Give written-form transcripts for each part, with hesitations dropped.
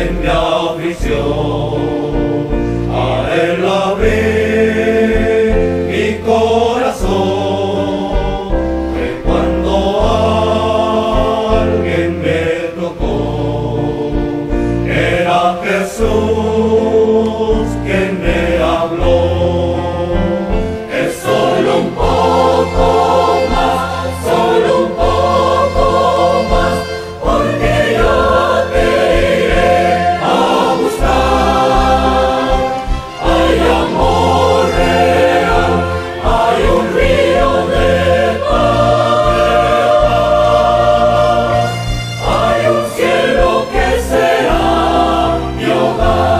en mi aflicción. A Él abrí mi corazón, que cuando alguien me tocó, era Jesús quien me habló. Es solo un poco más, solo un poco más, porque yo te iré a buscar. Hay amor real, hay un río de paz, hay un cielo que será mi hogar.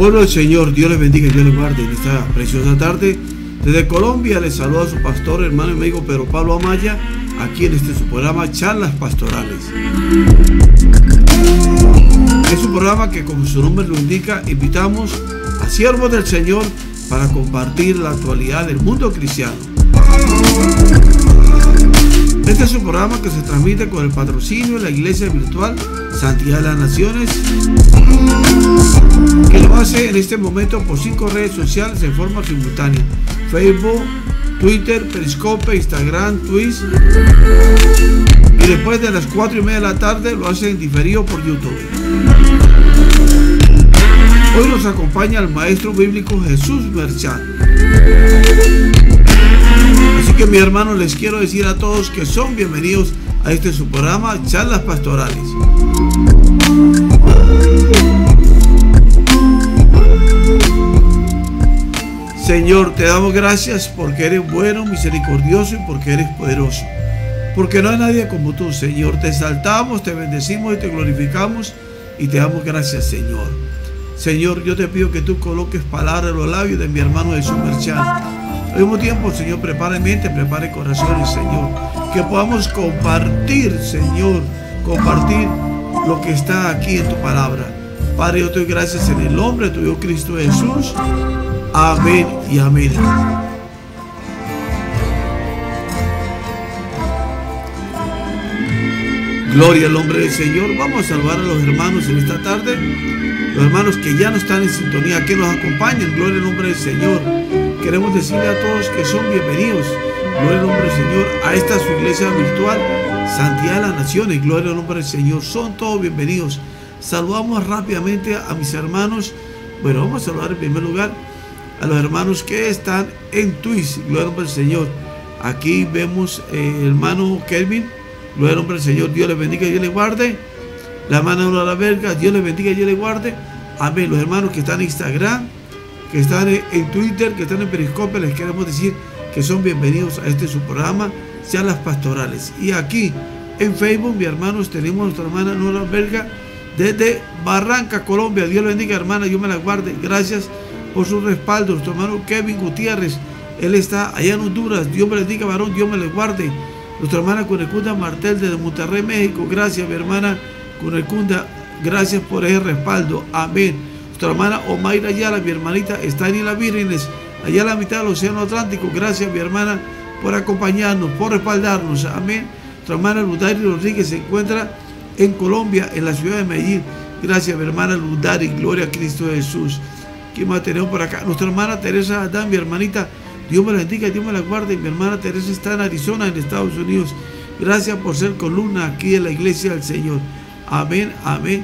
Pueblo del Señor, Dios les bendiga y Dios les guarde en esta preciosa tarde. Desde Colombia les saluda a su pastor, hermano y amigo Pedro Pablo Amaya, aquí en su programa Charlas Pastorales. Es un programa que, como su nombre lo indica, invitamos a siervos del Señor para compartir la actualidad del mundo cristiano. Este es un programa que se transmite con el patrocinio de la Iglesia Virtual Santidad de las Naciones, que lo hace en este momento por 5 redes sociales en forma simultánea: Facebook, Twitter, Periscope, Instagram, Twitch, y después de las 4:30 de la tarde lo hace en diferido por YouTube. Hoy nos acompaña el maestro bíblico Jesús Merchán. Así que, mi hermano, les quiero decir a todos que son bienvenidos a este su programa Charlas Pastorales. Señor, te damos gracias porque eres bueno, misericordioso y porque eres poderoso. Porque no hay nadie como tú, Señor. Te exaltamos, te bendecimos y te glorificamos y te damos gracias, Señor. Señor, yo te pido que tú coloques palabras en los labios de mi hermano Jesús Merchán. Al mismo tiempo, Señor, prepare mente, prepare corazones, Señor. Que podamos compartir, Señor, compartir lo que está aquí en tu palabra. Padre, yo te doy gracias en el nombre de tu Hijo Cristo Jesús. Amén y amén. Gloria al nombre del Señor. Vamos a saludar a los hermanos en esta tarde. Los hermanos que ya no están en sintonía, que nos acompañan. Gloria al nombre del Señor. Queremos decirle a todos que son bienvenidos, gloria al nombre del Señor, a esta su iglesia virtual, Santidad de las Naciones. Gloria al nombre del Señor. Son todos bienvenidos. Saludamos rápidamente a mis hermanos. Bueno, vamos a saludar en primer lugar a los hermanos que están en Twitch. Gloria al nombre del Señor. Aquí vemos hermano Kelvin. Gloria al nombre del Señor. Dios les bendiga y Dios les guarde. La hermana Aurora Verga. Dios les bendiga y Dios les guarde. Amén. Los hermanos que están en Instagram, que están en Twitter, que están en Periscope, les queremos decir que son bienvenidos a este su programa Charlas Pastorales. Y aquí en Facebook, mis hermanos, tenemos a nuestra hermana Aurora Verga desde Barranca, Colombia. Dios le bendiga, hermana, Dios me la guarde. Gracias por su respaldo. Nuestro hermano Kevin Gutiérrez, él está allá en Honduras. Dios me le bendiga, varón, Dios me le guarde. Nuestra hermana Cunecunda Martel desde Monterrey, México. Gracias, mi hermana Cunecunda, gracias por ese respaldo. Amén. Nuestra hermana Omaira Ayala, mi hermanita, está en Islas Vírgenes, allá a la mitad del Océano Atlántico. Gracias, mi hermana, por acompañarnos, por respaldarnos. Amén. Nuestra hermana Ludari Rodríguez se encuentra en Colombia, en la ciudad de Medellín. Gracias, mi hermana Ludari. Gloria a Cristo Jesús. ¿Quién más tenemos por acá? Nuestra hermana Teresa Adán, mi hermanita. Dios me la bendiga, Dios me la guarde. Mi hermana Teresa está en Arizona, en Estados Unidos. Gracias por ser columna aquí en la iglesia del Señor. Amén, amén.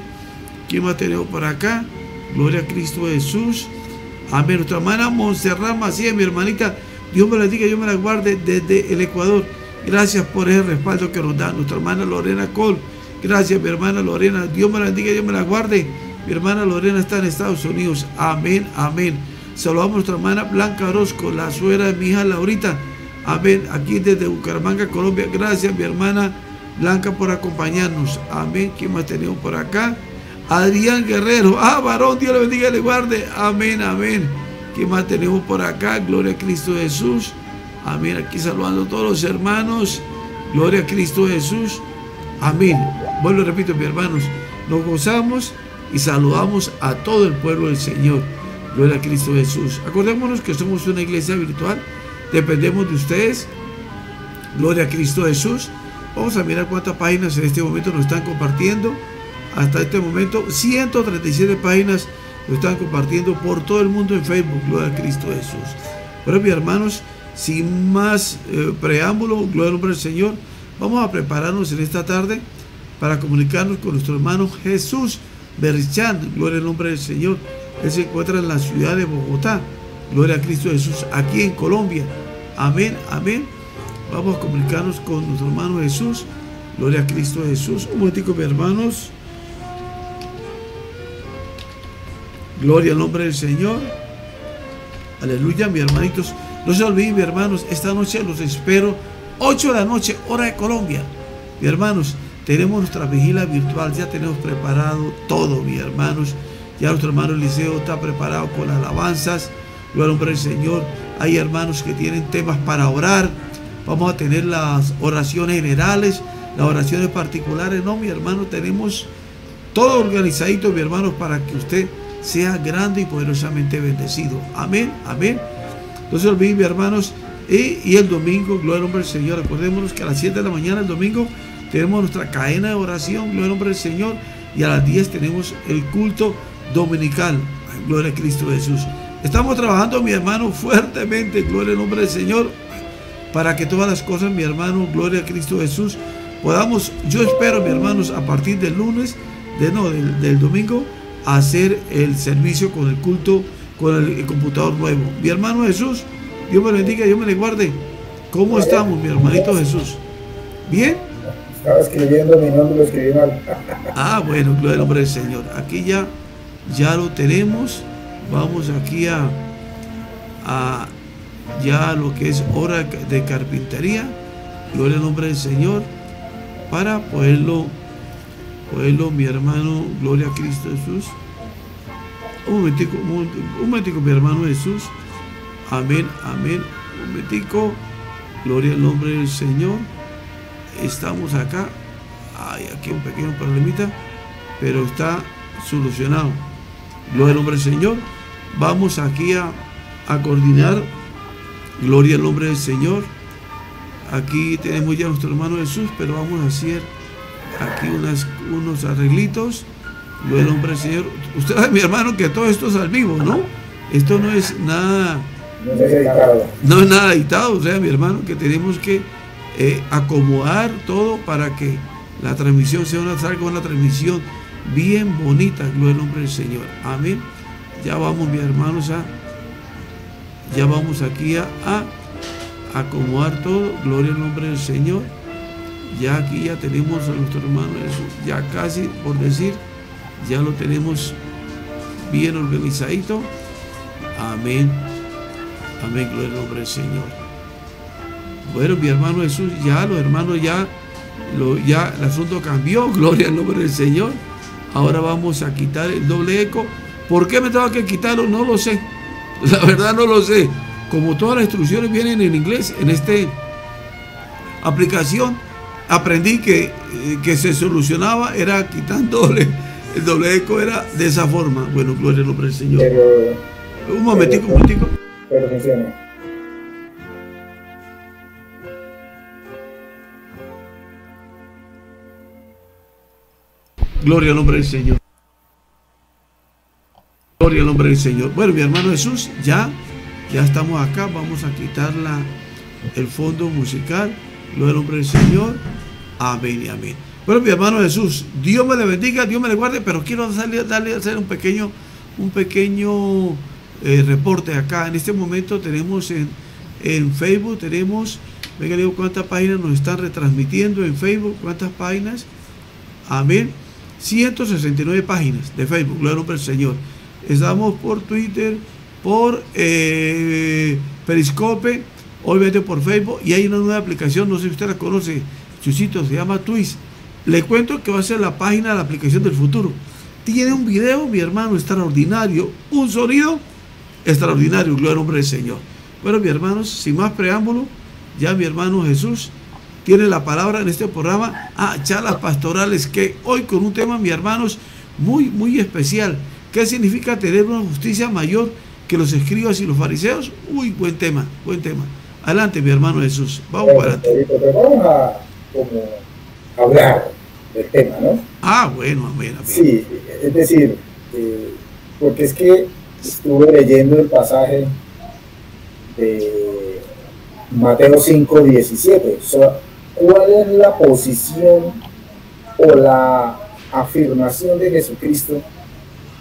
¿Quién más tenemos por acá? Gloria a Cristo Jesús. Amén. Nuestra hermana Montserrat Macías, mi hermanita. Dios me la bendiga, Dios me la guarde desde el Ecuador. Gracias por ese respaldo que nos da. Nuestra hermana Lorena Cole. Gracias, mi hermana Lorena. Dios me la bendiga, Dios me la guarde. Mi hermana Lorena está en Estados Unidos. Amén, amén. Saludamos a nuestra hermana Blanca Orozco, la suegra de mi hija Laurita. Amén. Aquí desde Bucaramanga, Colombia. Gracias, mi hermana Blanca, por acompañarnos. Amén. ¿Quién más tenemos por acá? Adrián Guerrero. Varón, Dios le bendiga y le guarde. Amén, amén. ¿Qué más tenemos por acá? Gloria a Cristo Jesús. Amén. Aquí saludando a todos los hermanos. Gloria a Cristo Jesús. Amén. Vuelvo y repito, mis hermanos. Nos gozamos y saludamos a todo el pueblo del Señor. Gloria a Cristo Jesús. Acordémonos que somos una iglesia virtual. Dependemos de ustedes. Gloria a Cristo Jesús. Vamos a mirar cuántas páginas en este momento nos están compartiendo. Hasta este momento 137 páginas lo están compartiendo por todo el mundo en Facebook. Gloria a Cristo Jesús. Bueno, mis hermanos, sin más preámbulo, gloria al nombre del Señor, vamos a prepararnos en esta tarde para comunicarnos con nuestro hermano Jesús Merchán. Gloria al nombre del Señor. Él se encuentra en la ciudad de Bogotá. Gloria a Cristo Jesús, aquí en Colombia. Amén, amén. Vamos a comunicarnos con nuestro hermano Jesús. Gloria a Cristo Jesús. Un momentico, mis hermanos. Gloria al nombre del Señor. Aleluya, mis hermanitos. No se olviden, mis hermanos, esta noche los espero 8 de la noche, hora de Colombia. Mis hermanos, tenemos nuestra vigilia virtual. Ya tenemos preparado todo, mis hermanos. Ya nuestro hermano Eliseo está preparado con alabanzas. Gloria al nombre del Señor. Hay hermanos que tienen temas para orar. Vamos a tener las oraciones generales, las oraciones particulares. No, mi hermano, tenemos todo organizadito, mi hermano, para que usted sea grande y poderosamente bendecido. Amén, amén. No se olviden, mis hermanos. Y el domingo, gloria al nombre del Señor. Recordémonos que a las 7 de la mañana el domingo tenemos nuestra cadena de oración, gloria al nombre del Señor. Y a las 10 tenemos el culto dominical. Gloria a Cristo Jesús. Estamos trabajando, mi hermano, fuertemente, gloria al nombre del Señor, para que todas las cosas, mi hermano, gloria a Cristo Jesús, podamos, yo espero, mis hermanos, a partir del lunes, del domingo, hacer el servicio con el culto, con el computador nuevo. Mi hermano Jesús, Dios me bendiga, Dios me le guarde. ¿Cómo estamos, mi hermanito Jesús? ¿Bien? Estaba escribiendo mi nombre, lo escribí mal. Ah, bueno, gloria al nombre del Señor. Aquí ya lo tenemos. Vamos aquí a ya lo que es hora de carpintería, gloria al nombre del Señor, para poderlo, mi hermano, gloria a Cristo Jesús. Un momentico, mi hermano Jesús. Amén, amén. Un momentico, gloria al nombre del Señor. Estamos acá. Hay aquí un pequeño problemita, pero está solucionado. Gloria al nombre del Señor. Vamos aquí a coordinar. Gloria al nombre del Señor. Aquí tenemos ya a nuestro hermano Jesús, pero vamos a hacer aquí unos arreglitos. Gloria al nombre del Señor. Usted sabe, mi hermano, que todo esto es al vivo, ¿no? Esto no es nada. No es nada editado. O sea, mi hermano, que tenemos que acomodar todo para que la transmisión salga una transmisión bien bonita. Gloria al nombre del Señor. Amén. Ya vamos, mis hermanos, ya vamos aquí a acomodar todo. Gloria al nombre del Señor. Ya aquí ya tenemos a nuestro hermano Jesús, ya casi, por decir, ya lo tenemos bien organizadito. Amén. Amén, gloria al nombre del Señor. Bueno, mi hermano Jesús, ya los hermanos ya el asunto cambió. Gloria al nombre del Señor. Ahora vamos a quitar el doble eco. ¿Por qué me tengo que quitarlo? No lo sé. La verdad no lo sé. Como todas las instrucciones vienen en inglés, en esta aplicación aprendí que se solucionaba, era quitándole el doble eco, era de esa forma. Bueno, gloria al nombre del Señor. Un momentico. Pero funciona. Gloria al nombre del Señor. Gloria al nombre del Señor. Bueno, mi hermano Jesús, ya estamos acá. Vamos a quitar el fondo musical. Gloria al nombre del Señor. Amén y amén. Bueno, mi hermano Jesús, Dios me le bendiga, Dios me le guarde, pero quiero darle a hacer un pequeño reporte acá. En este momento tenemos en Facebook, venga, digo cuántas páginas nos están retransmitiendo en Facebook, cuántas páginas. Amén. 169 páginas de Facebook, gloria al nombre del Señor. Estamos por Twitter, por Periscope, obviamente por Facebook, y hay una nueva aplicación, no sé si usted la conoce, Chusito, se llama Twist. Le cuento que va a ser la página de la aplicación del futuro. Tiene un video, mi hermano, extraordinario, un sonido extraordinario, gloria al nombre del Señor. Bueno, mis hermanos, sin más preámbulo, ya mi hermano Jesús tiene la palabra en este programa a charlas pastorales, que hoy con un tema, mis hermanos, muy, muy especial. ¿Qué significa tener una justicia mayor que los escribas y los fariseos? Uy, buen tema, buen tema. Adelante, mi hermano Jesús. Vamos para adelante. Vamos a hablar del tema, ¿no? Ah, bueno, amén. Sí, es decir, porque es que estuve leyendo el pasaje de Mateo 5:17. ¿Cuál es la posición o la afirmación de Jesucristo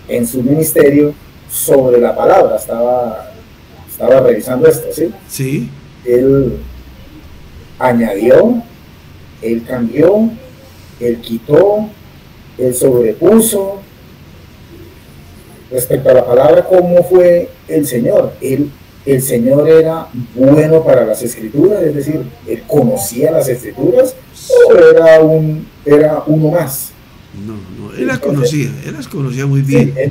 en su ministerio sobre la palabra? Estaba revisando esto, ¿sí? Sí. Él añadió, él cambió, él quitó, él sobrepuso. Respecto a la palabra, ¿cómo fue el Señor? El Señor era bueno para las Escrituras, es decir, él conocía las Escrituras, o era uno más. No, él las conocía muy bien. Sí,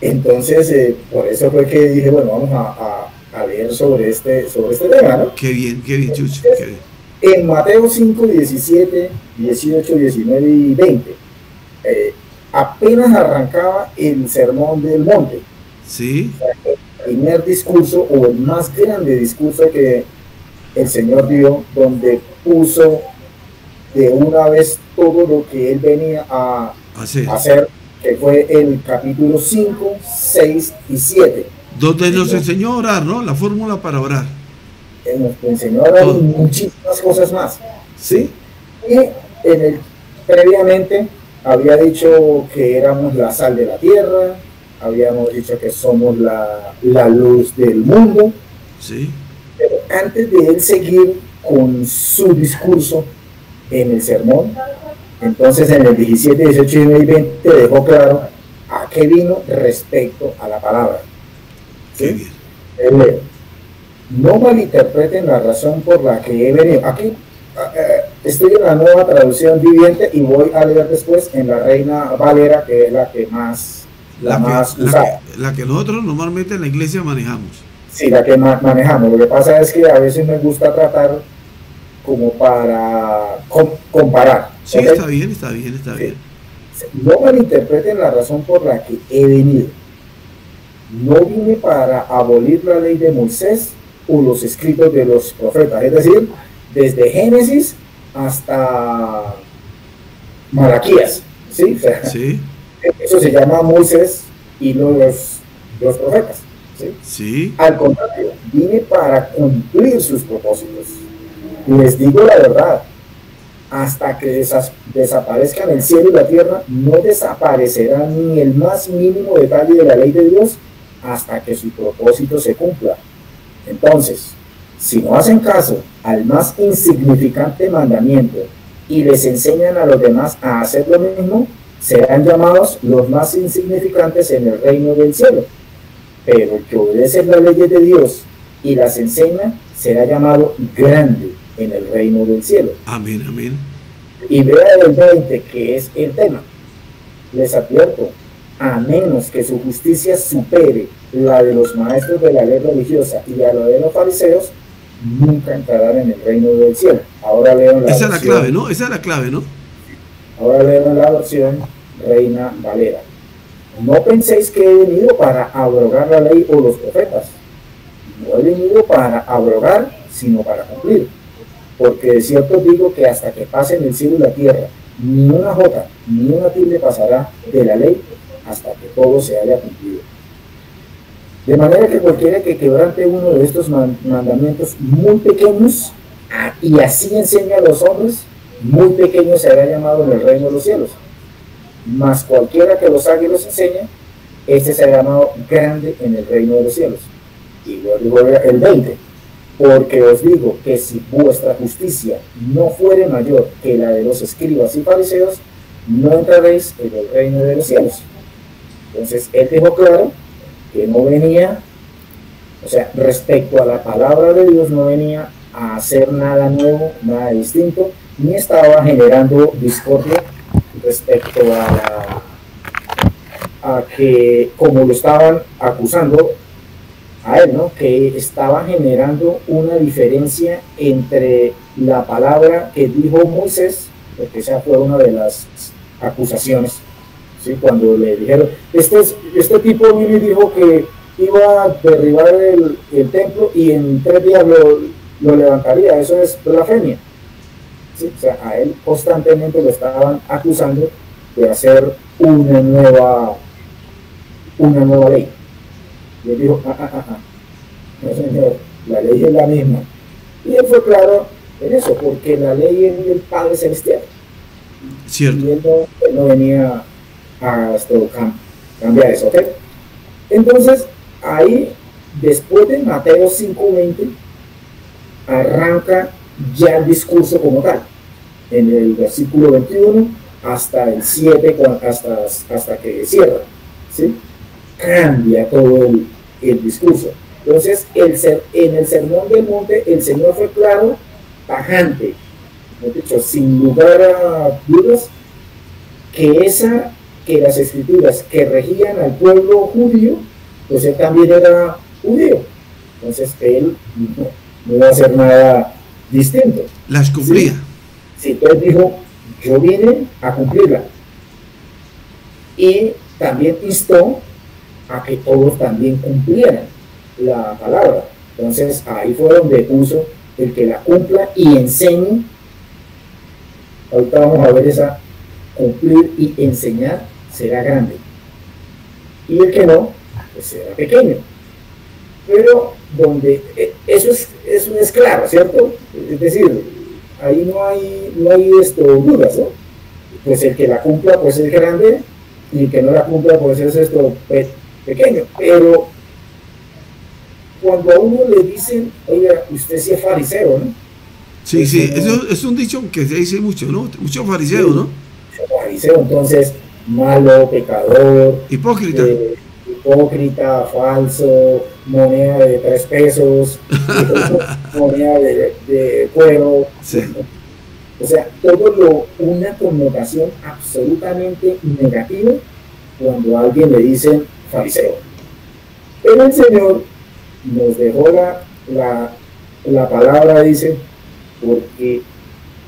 Entonces, por eso fue que dije, bueno, vamos a leer sobre este tema, ¿no? Qué bien, Chucho. Qué bien. En Mateo 5, 17, 18, 19 y 20, apenas arrancaba el Sermón del Monte. Sí. El primer discurso o el más grande discurso que el Señor dio, donde puso de una vez todo lo que Él venía a hacer, que fue el capítulo 5, 6 y 7. Donde nos enseñó a orar, ¿no? La fórmula para orar. Nos enseñó a orar y muchísimas cosas más. ¿Sí? Y previamente había dicho que éramos la sal de la tierra, habíamos dicho que somos la luz del mundo. Sí. Pero antes de él seguir con su discurso en el sermón, entonces en el 17, 18, 19 y 20 dejó claro a qué vino respecto a la palabra. ¿Sí? No malinterpreten la razón por la que he venido. Aquí estoy en la Nueva Traducción Viviente y voy a leer después en la Reina Valera, que es la que más usada. La que nosotros normalmente en la iglesia manejamos. Sí, la que manejamos. Lo que pasa es que a veces me gusta tratar como para comparar. Sí, ¿okay? Está bien. Sí. No malinterpreten la razón por la que he venido. No vine para abolir la ley de Moisés o los escritos de los profetas, es decir, desde Génesis hasta Malaquías. ¿Sí? O sea, sí. Eso se llama Moisés y los profetas. ¿Sí? Sí. Al contrario, vine para cumplir sus propósitos. Les digo la verdad, hasta que desaparezcan el cielo y la tierra, no desaparecerá ni el más mínimo detalle de la ley de Dios hasta que su propósito se cumpla. Entonces, si no hacen caso al más insignificante mandamiento y les enseñan a los demás a hacer lo mismo, serán llamados los más insignificantes en el reino del cielo. Pero el que obedece las leyes de Dios y las enseña será llamado grande en el reino del cielo. Amén, amén. Y vea el 20, que es el tema. Les advierto, a menos que su justicia supere la de los maestros de la ley religiosa y a la de los fariseos, nunca entrarán en el reino del cielo. Ahora leo la esa es la clave, ¿no? Esa es la clave, ¿no? Ahora leo la versión Reina Valera. No penséis que he venido para abrogar la ley o los profetas. No he venido para abrogar, sino para cumplir. Porque de cierto digo que hasta que pasen el cielo y la tierra, ni una jota, ni una tilde pasará de la ley hasta que todo se haya cumplido. De manera que cualquiera que quebrante uno de estos mandamientos muy pequeños y así enseña a los hombres, muy pequeño será llamado en el reino de los cielos. Mas cualquiera que los haga y los enseña, este será llamado grande en el reino de los cielos. Y luego el 20. Porque os digo que si vuestra justicia no fuere mayor que la de los escribas y fariseos, no entraréis en el reino de los cielos. Entonces él dejó claro que no venía, o sea, respecto a la palabra de Dios, no venía a hacer nada nuevo, nada distinto, ni estaba generando discordia respecto a que, como lo estaban acusando a él, ¿no? Que estaba generando una diferencia entre la palabra que dijo Moisés, porque esa fue una de las acusaciones, ¿sí? Cuando le dijeron, este tipo vino y dijo que iba a derribar el templo y en 3 días lo levantaría, eso es blasfemia. ¿Sí? O sea, a él constantemente lo estaban acusando de hacer una nueva ley. Y él dijo, no señor, la ley es la misma. Y él fue claro en eso, porque la ley es del Padre Celestial. Cierto. Y él no venía a cambiar eso, ¿ok? Entonces, ahí, después de Mateo 5:20, arranca ya el discurso como tal. En el versículo 21 hasta el 7, hasta que cierra, ¿sí? Cambia todo el discurso. Entonces, en el Sermón del Monte, el Señor fue claro, tajante, dicho, sin lugar a dudas, que esa que las escrituras que regían al pueblo judío, pues él también era judío. Entonces él no iba a hacer nada distinto. Las cumplía. Sí, sí, entonces dijo, yo vine a cumplirla. Y también instó a que todos también cumplieran la palabra. Entonces ahí fue donde puso el que la cumpla y enseñe. Ahorita vamos a ver esa, cumplir y enseñar será grande. Y el que no, pues será pequeño. Pero donde eso es claro, ¿cierto? Es decir, ahí no hay dudas, ¿no? Pues el que la cumpla pues es grande y el que no la cumpla pues es pequeño. Pero cuando a uno le dicen, oiga, usted sí es fariseo, ¿no? Sí, sí, eso es un dicho que se dice mucho, ¿no? Mucho fariseo, ¿no? Fariseo, entonces, malo, pecador, hipócrita. Hipócrita, falso, moneda de 3 pesos, moneda de cuero. Sí. O sea, todo una connotación absolutamente negativa cuando a alguien le dicen fariseo. Pero el Señor nos dejó la palabra, dice, porque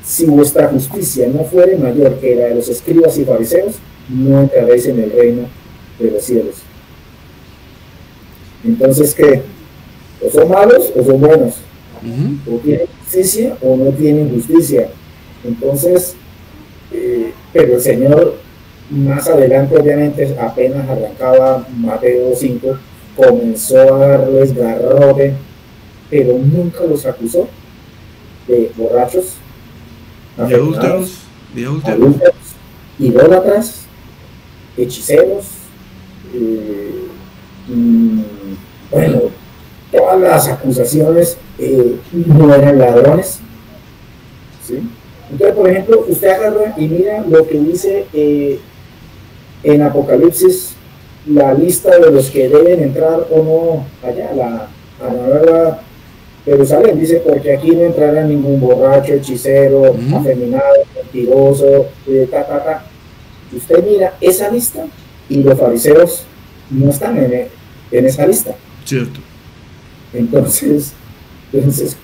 si vuestra justicia no fuere mayor que la de los escribas y fariseos, no entraréis en el reino de los cielos. Entonces, ¿qué? ¿O son malos o son buenos? ¿O tienen justicia o no tienen justicia? Entonces, pero el Señor más adelante, obviamente, apenas arrancaba Mateo 5, comenzó a darles garrote, pero nunca los acusó de borrachos, de adúlteros, idólatras, hechiceros, bueno, todas las acusaciones no eran ladrones, ¿sí? Entonces, por ejemplo, usted agarra y mira lo que dice en Apocalipsis, la lista de los que deben entrar o no allá, a la nueva Jerusalén. Dice, porque aquí no entrará ningún borracho, hechicero, afeminado, mentiroso, Usted mira esa lista y los fariseos no están en esa lista. Cierto. Entonces,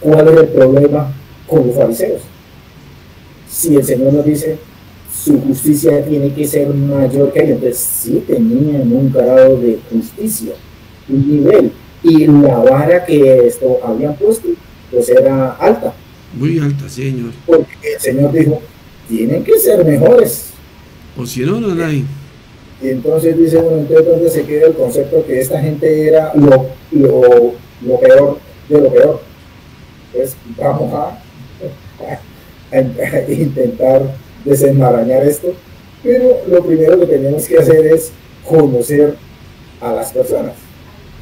¿cuál es el problema con los fariseos? Si el Señor nos dice, su justicia tiene que ser mayor que ellos, entonces sí tenían un grado de justicia, un nivel, y la vara que esto habían puesto, pues era alta. Muy alta, Señor. Porque el Señor dijo, tienen que ser mejores. O si no, no hay. Y entonces dice, bueno, entonces ¿dónde se queda el concepto que esta gente era lo peor de lo peor? Pues vamos a intentar desenmarañar esto, pero lo primero que tenemos que hacer es conocer a las personas,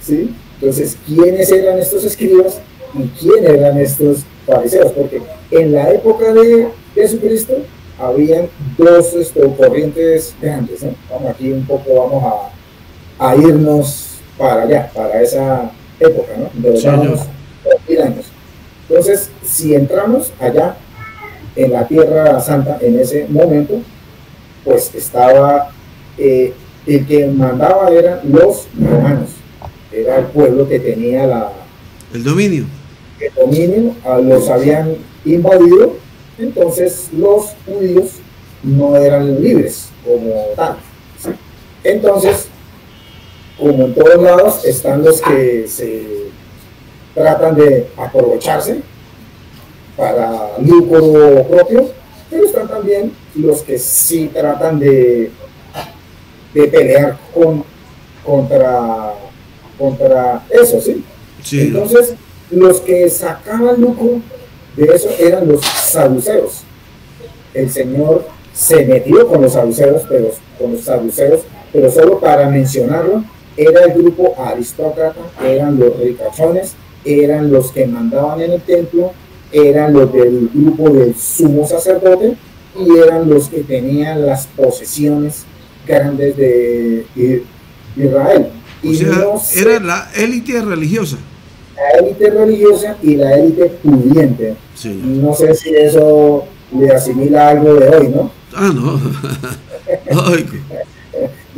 ¿sí? Entonces, ¿quiénes eran estos escribas y quiénes eran estos fariseos? Porque en la época de Jesucristo habían dos corrientes grandes, ¿no? Aquí un poco vamos a irnos para allá, para esa época, ¿no? De los años 2000 años. Entonces, si entramos allá en la Tierra Santa en ese momento, pues estaba el que mandaba eran los romanos, era el pueblo que tenía el dominio, los habían invadido. Entonces los judíos no eran libres como tal, ¿sí? Entonces, como en todos lados están los que se tratan de aprovecharse para lucro propio, pero están también los que sí tratan de pelear contra eso, ¿sí? Sí. Entonces, los que sacaban lucro de eso eran los saduceos. El Señor se metió con los saduceos, pero solo para mencionarlo, era el grupo aristócrata, eran los ricachones, eran los que mandaban en el templo, eran los del grupo del sumo sacerdote y eran los que tenían las posesiones grandes de Israel. Y o sea, no era la élite religiosa. La élite religiosa y la élite pudiente. Sí. No sé si eso le asimila algo de hoy, ¿no? Ah, no.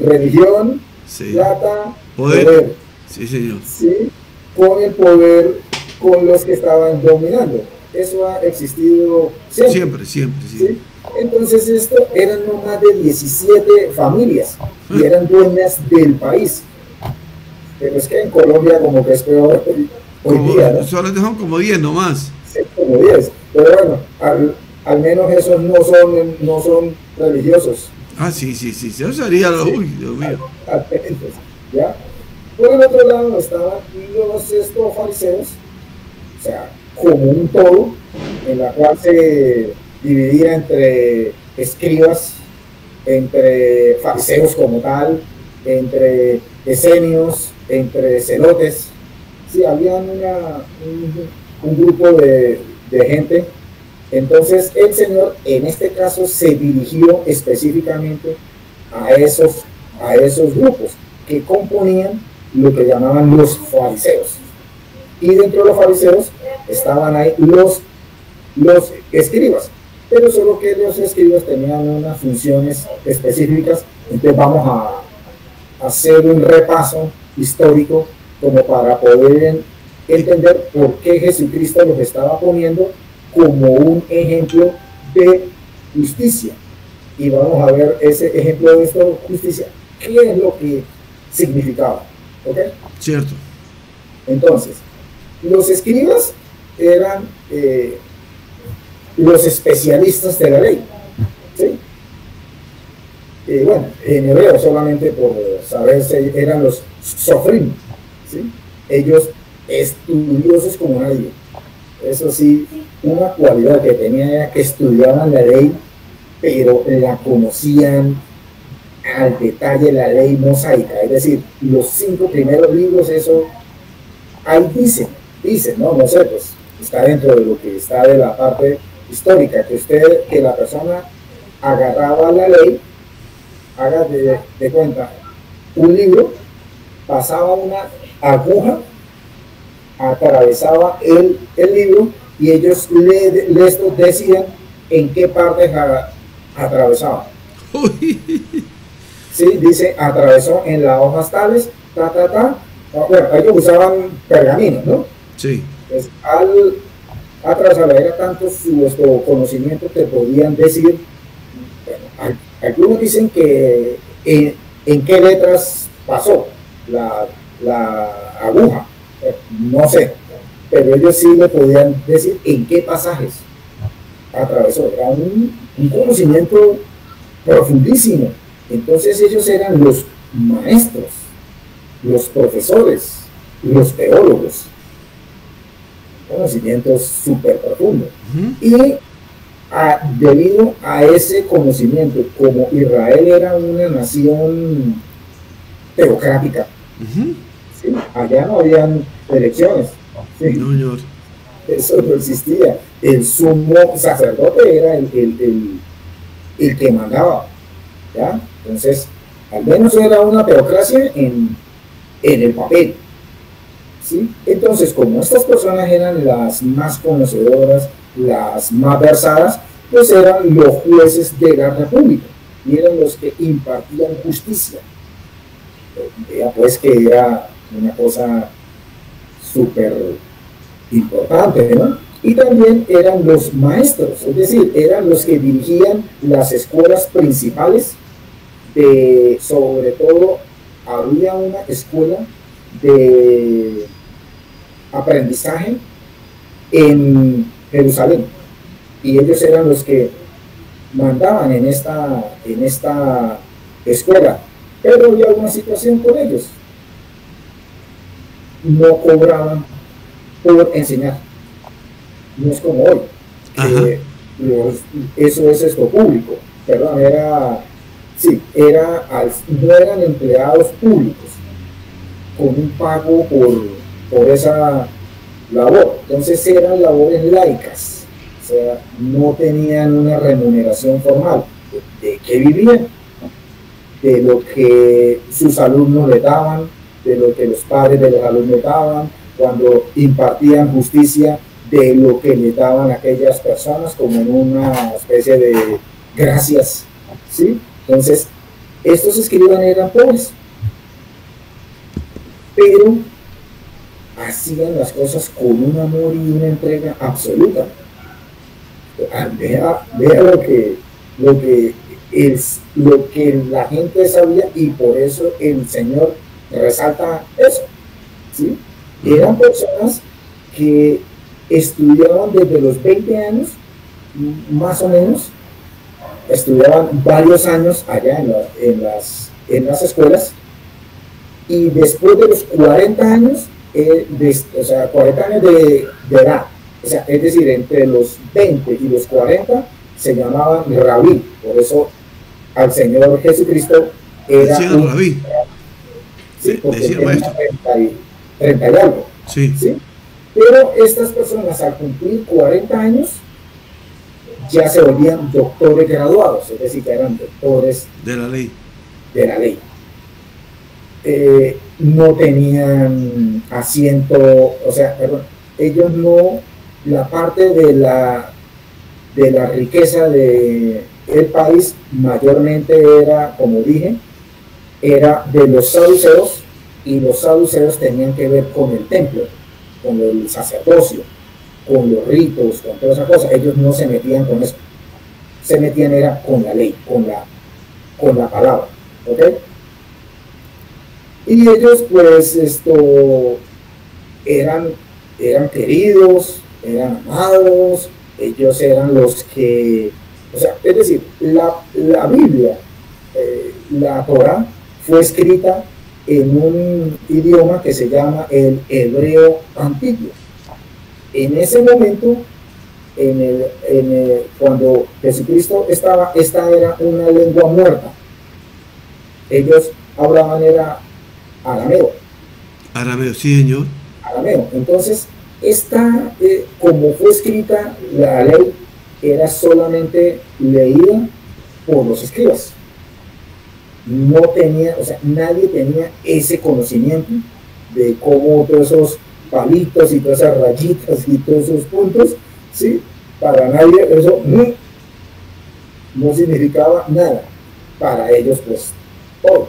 religión, Sí. plata, Poder. poder. Sí, señor. ¿Sí? Con el poder, con los que estaban dominando. Eso ha existido siempre. Siempre, siempre, ¿Sí? sí. Entonces esto eran no más de 17 familias y eran dueñas del país. Pero es que en Colombia como que es peor hoy día, ¿no? Solo dejan como 10 nomás. Sí, como 10. Pero bueno, al menos esos no son religiosos. Ah, sí, sí, sí. Eso sería lo... Uy, Dios mío. ¿Ya? Por el otro lado estaban los fariseos, o sea, como un todo, en la cual se dividía entre escribas, entre fariseos como tal, entre esenios, entre celotes. Sí, había un grupo de gente. Entonces el Señor en este caso se dirigió específicamente a esos grupos que componían lo que llamaban los fariseos. Y dentro de los fariseos estaban ahí los escribas, pero solo que los escribas tenían unas funciones específicas. Entonces vamos a hacer un repaso histórico como para poder entender por qué Jesucristo los estaba poniendo como un ejemplo de justicia. Y vamos a ver ese ejemplo de esta justicia, qué es lo que significaba. ¿Ok? Cierto. Entonces, los escribas eran los especialistas de la ley. ¿Sí? Bueno, en hebreo solamente por saberse, eran los sofrim. ¿Sí? Ellos estudiosos como nadie. Eso sí, una cualidad que tenían era que estudiaban la ley, pero la conocían al detalle, la ley mosaica, es decir, los 5 primeros libros, eso ahí dicen, no sé, pues está dentro de lo que está de la parte histórica, que la persona agarraba la ley, haga de cuenta, un libro, pasaba una aguja, atravesaba el libro y ellos les decían en qué parte atravesaba. Sí, dice, atravesó en las hojas tales, Bueno, ellos usaban pergaminos, ¿no? Sí. Pues, al atravesar, era tanto su conocimiento que podían decir, bueno, algunos dicen que en qué letras pasó la aguja, no sé, pero ellos sí le podían decir en qué pasajes atravesó. Era un conocimiento profundísimo. Entonces ellos eran los maestros, los profesores, los teólogos. Conocimientos súper profundos. Y debido a ese conocimiento, como Israel era una nación teocrática, ¿sí? Allá no habían elecciones. ¿Sí? No, señor. Eso no existía. El sumo sacerdote era el que mandaba. ¿Ya? Entonces, al menos era una teocracia en el papel. ¿Sí? Entonces, como estas personas eran las más conocedoras, las más versadas, pues eran los jueces de la república y eran los que impartían justicia. Ya pues que era una cosa súper importante, ¿no? Y también eran los maestros, es decir, eran los que dirigían las escuelas principales. Sobre todo había una escuela de aprendizaje en Jerusalén y ellos eran los que mandaban en esta escuela, pero había una situación con ellos: no cobraban por enseñar. No es como hoy, eso es esto público, perdón, no eran empleados públicos con un pago por esa labor. Entonces eran labores laicas, o sea, no tenían una remuneración formal. ¿De qué vivían? De lo que sus alumnos le daban, de lo que los padres de los alumnos daban, cuando impartían justicia, de lo que le daban a aquellas personas como en una especie de gracias, ¿sí? Entonces, estos escribas eran pobres, pero hacían las cosas con un amor y una entrega absoluta. Vea lo que la gente sabía, y por eso el Señor resalta eso, ¿sí? Eran personas que estudiaban desde los 20 años, más o menos, estudiaban varios años allá en las escuelas, y después de los 40 años, 40 años de edad, o sea, es decir, entre los 20 y los 40, se llamaban rabí. Por eso al Señor Jesucristo era un rabí. Sí, porque decía maestro. 30 y algo. Sí. ¿Sí? Pero estas personas, al cumplir 40 años, ya se volvían doctores graduados, es decir, que eran doctores de la ley. No tenían asiento, o sea, perdón, ellos no, la parte de la riqueza del país mayormente era, como dije, era de los saduceos, y los saduceos tenían que ver con el templo, con el sacerdocio, con los ritos, con todas esas cosas. Ellos no se metían con eso, se metían era con la ley, con la palabra, ¿ok? Y ellos pues eran queridos, eran amados, ellos eran los que, o sea, es decir, la Biblia, la Torah, fue escrita en un idioma que se llama el hebreo antiguo. En ese momento, cuando Jesucristo estaba, esta era una lengua muerta. Ellos hablaban era arameo. Arameo, sí, señor. Arameo. Entonces, como fue escrita, la ley era solamente leída por los escribas. No tenía, o sea, nadie tenía ese conocimiento de cómo todos esos palitos y todas esas rayitas y todos esos puntos, ¿sí? Para nadie eso no significaba nada. Para ellos, pues, todo,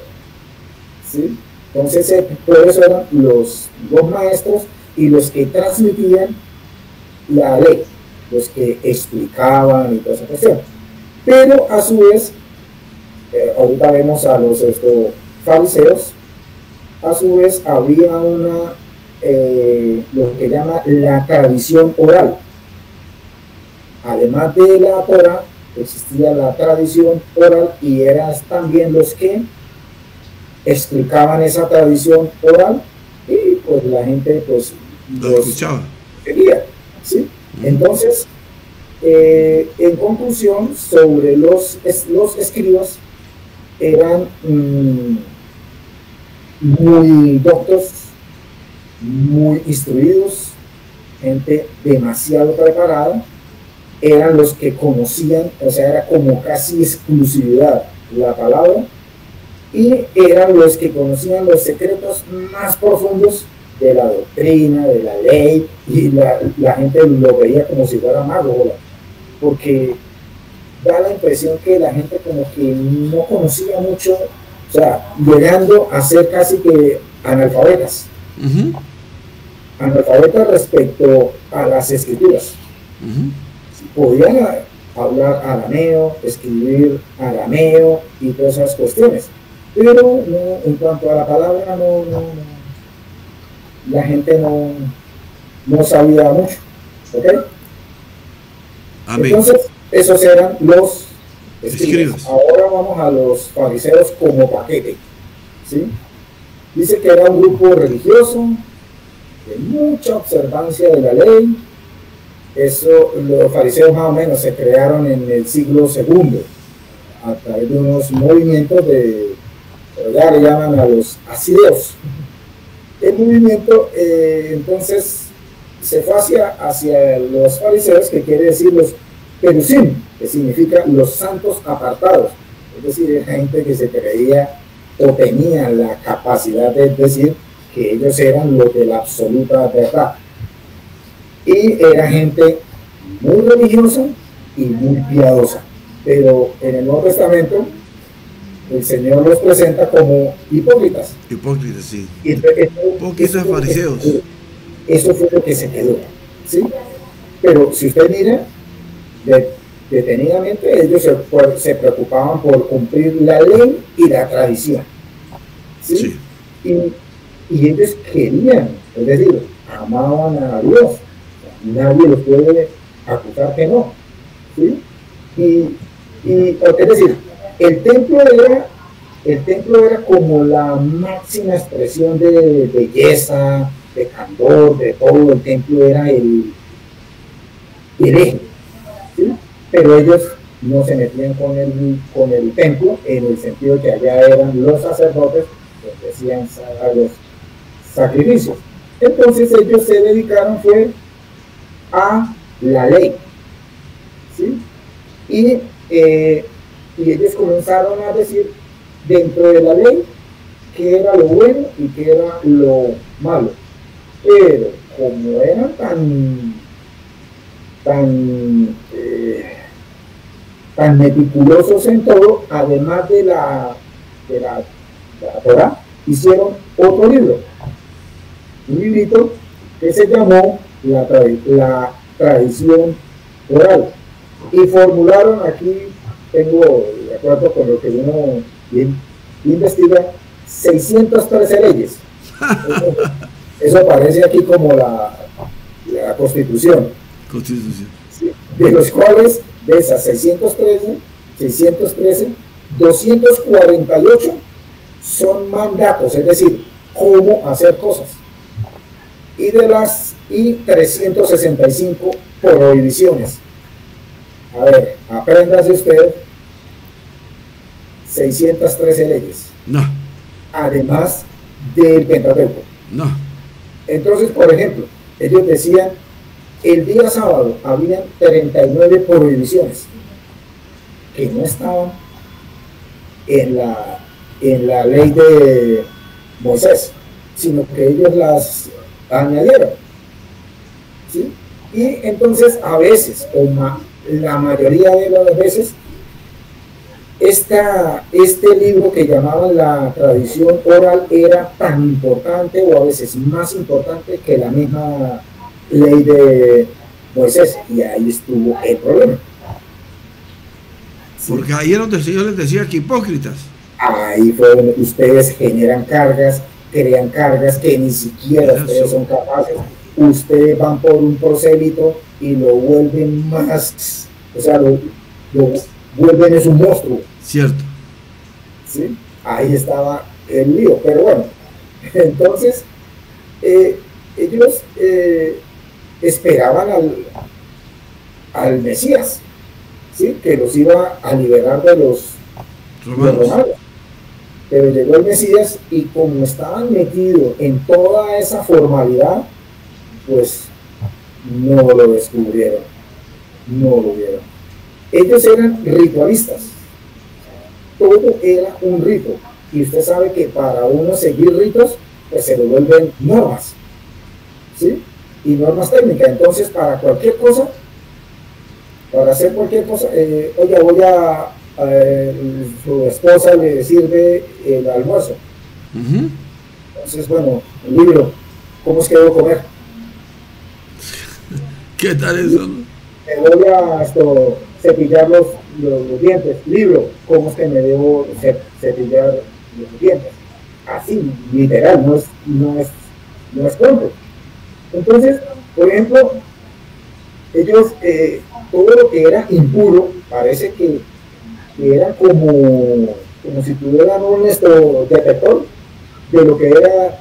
¿sí? Entonces, por eso eran los maestros y los que transmitían la ley, los que explicaban y toda esa cuestión. Pero a su vez, ahorita vemos a los fariseos, a su vez había lo que llama la tradición oral. Además de la Torah, existía la tradición oral, y eran también los que explicaban esa tradición oral, y pues la gente pues lo escuchaba, seguía, ¿sí? Entonces, en conclusión, sobre los escribas, eran muy doctos, muy instruidos, gente demasiado preparada, eran los que conocían, o sea, era como casi exclusividad la palabra, y eran los que conocían los secretos más profundos de la doctrina, de la ley, y la gente lo veía como si fuera mago, porque da la impresión que la gente como que no conocía mucho, o sea, llegando a ser casi que analfabetas. Analfabetas respecto a las escrituras. Podían hablar arameo, escribir arameo y todas esas cuestiones, pero no, en cuanto a la palabra, la gente no sabía mucho, ¿ok? Amén. Entonces, esos eran los escribas. Ahora vamos a los fariseos como paquete, ¿sí? Dice que era un grupo religioso de mucha observancia de la ley. Eso, los fariseos más o menos se crearon en el siglo II a través de unos movimientos ya le llaman a los asideos. El movimiento entonces se fue hacia los fariseos, que quiere decir los perusim, que significa los santos apartados, es decir, era gente que se creía o tenía la capacidad de decir que ellos eran los de la absoluta verdad. Y era gente muy religiosa y muy piadosa. Pero en el Nuevo Testamento el Señor los presenta como hipócritas. Hipócritas, sí. Hipócritas fariseos. Eso fue lo que se quedó, ¿sí? Pero si usted mira detenidamente, ellos se preocupaban por cumplir la ley y la tradición, ¿sí? Sí. Y ellos querían, es decir, amaban a Dios. Nadie los puede acusar que no, ¿sí? Es decir, el templo era como la máxima expresión de belleza, de candor, de todo. El templo era el eje, ¿sí? Pero ellos no se metían con el templo, en el sentido que allá eran los sacerdotes que hacían a los sacrificios. Entonces ellos se dedicaron fue a la ley, ¿sí? Y ellos comenzaron a decir dentro de la ley qué era lo bueno y qué era lo malo. Pero como eran tan meticulosos en todo, además de la Torá, hicieron otro libro, un librito que se llamó la tradición oral, y formularon, aquí tengo de acuerdo con lo que uno investiga, 613 leyes. Eso parece aquí como la Constitución. ¿Sí? De los cuales, de esas 613, 248 son mandatos, es decir, cómo hacer cosas. Y 365 prohibiciones. A ver, apréndase usted 613 leyes. No. Además del Pentateuco. No. Entonces, por ejemplo, ellos decían, el día sábado habían 39 prohibiciones que no estaban en la ley de Moisés, sino que ellos las añadieron, ¿sí? Y entonces a veces, la mayoría de las veces, este libro que llamaban la tradición oral era tan importante, o a veces más importante, que la misma ley de Moisés, y ahí estuvo el problema. Porque ahí es donde el Señor les decía que hipócritas. Ahí fue donde ustedes generan cargas, crean cargas que ni siquiera ustedes son capaces. Ustedes van por un prosélito y lo vuelven más, o sea, lo vuelven es un monstruo. Cierto. ¿Sí? Ahí estaba el lío, pero bueno, entonces ellos esperaban al Mesías, ¿sí? Que los iba a liberar de los romanos. Pero llegó el Mesías y como estaban metidos en toda esa formalidad, pues no lo descubrieron, no lo vieron. Ellos eran ritualistas, todo era un rito, y usted sabe que para uno seguir ritos, pues se lo vuelven normas, ¿sí? Y normas técnicas. Entonces, para cualquier cosa, para hacer cualquier cosa, oye, su esposa le sirve el almuerzo. Entonces, bueno, el libro, ¿cómo es que debo comer? ¿Qué tal eso? Me voy a cepillar los dientes. Libro, ¿cómo es que me debo cepillar los dientes? Así, literal, no es cuento. Entonces, por ejemplo, ellos, todo lo que era impuro, parece que era como si tuvieran un detector de lo que era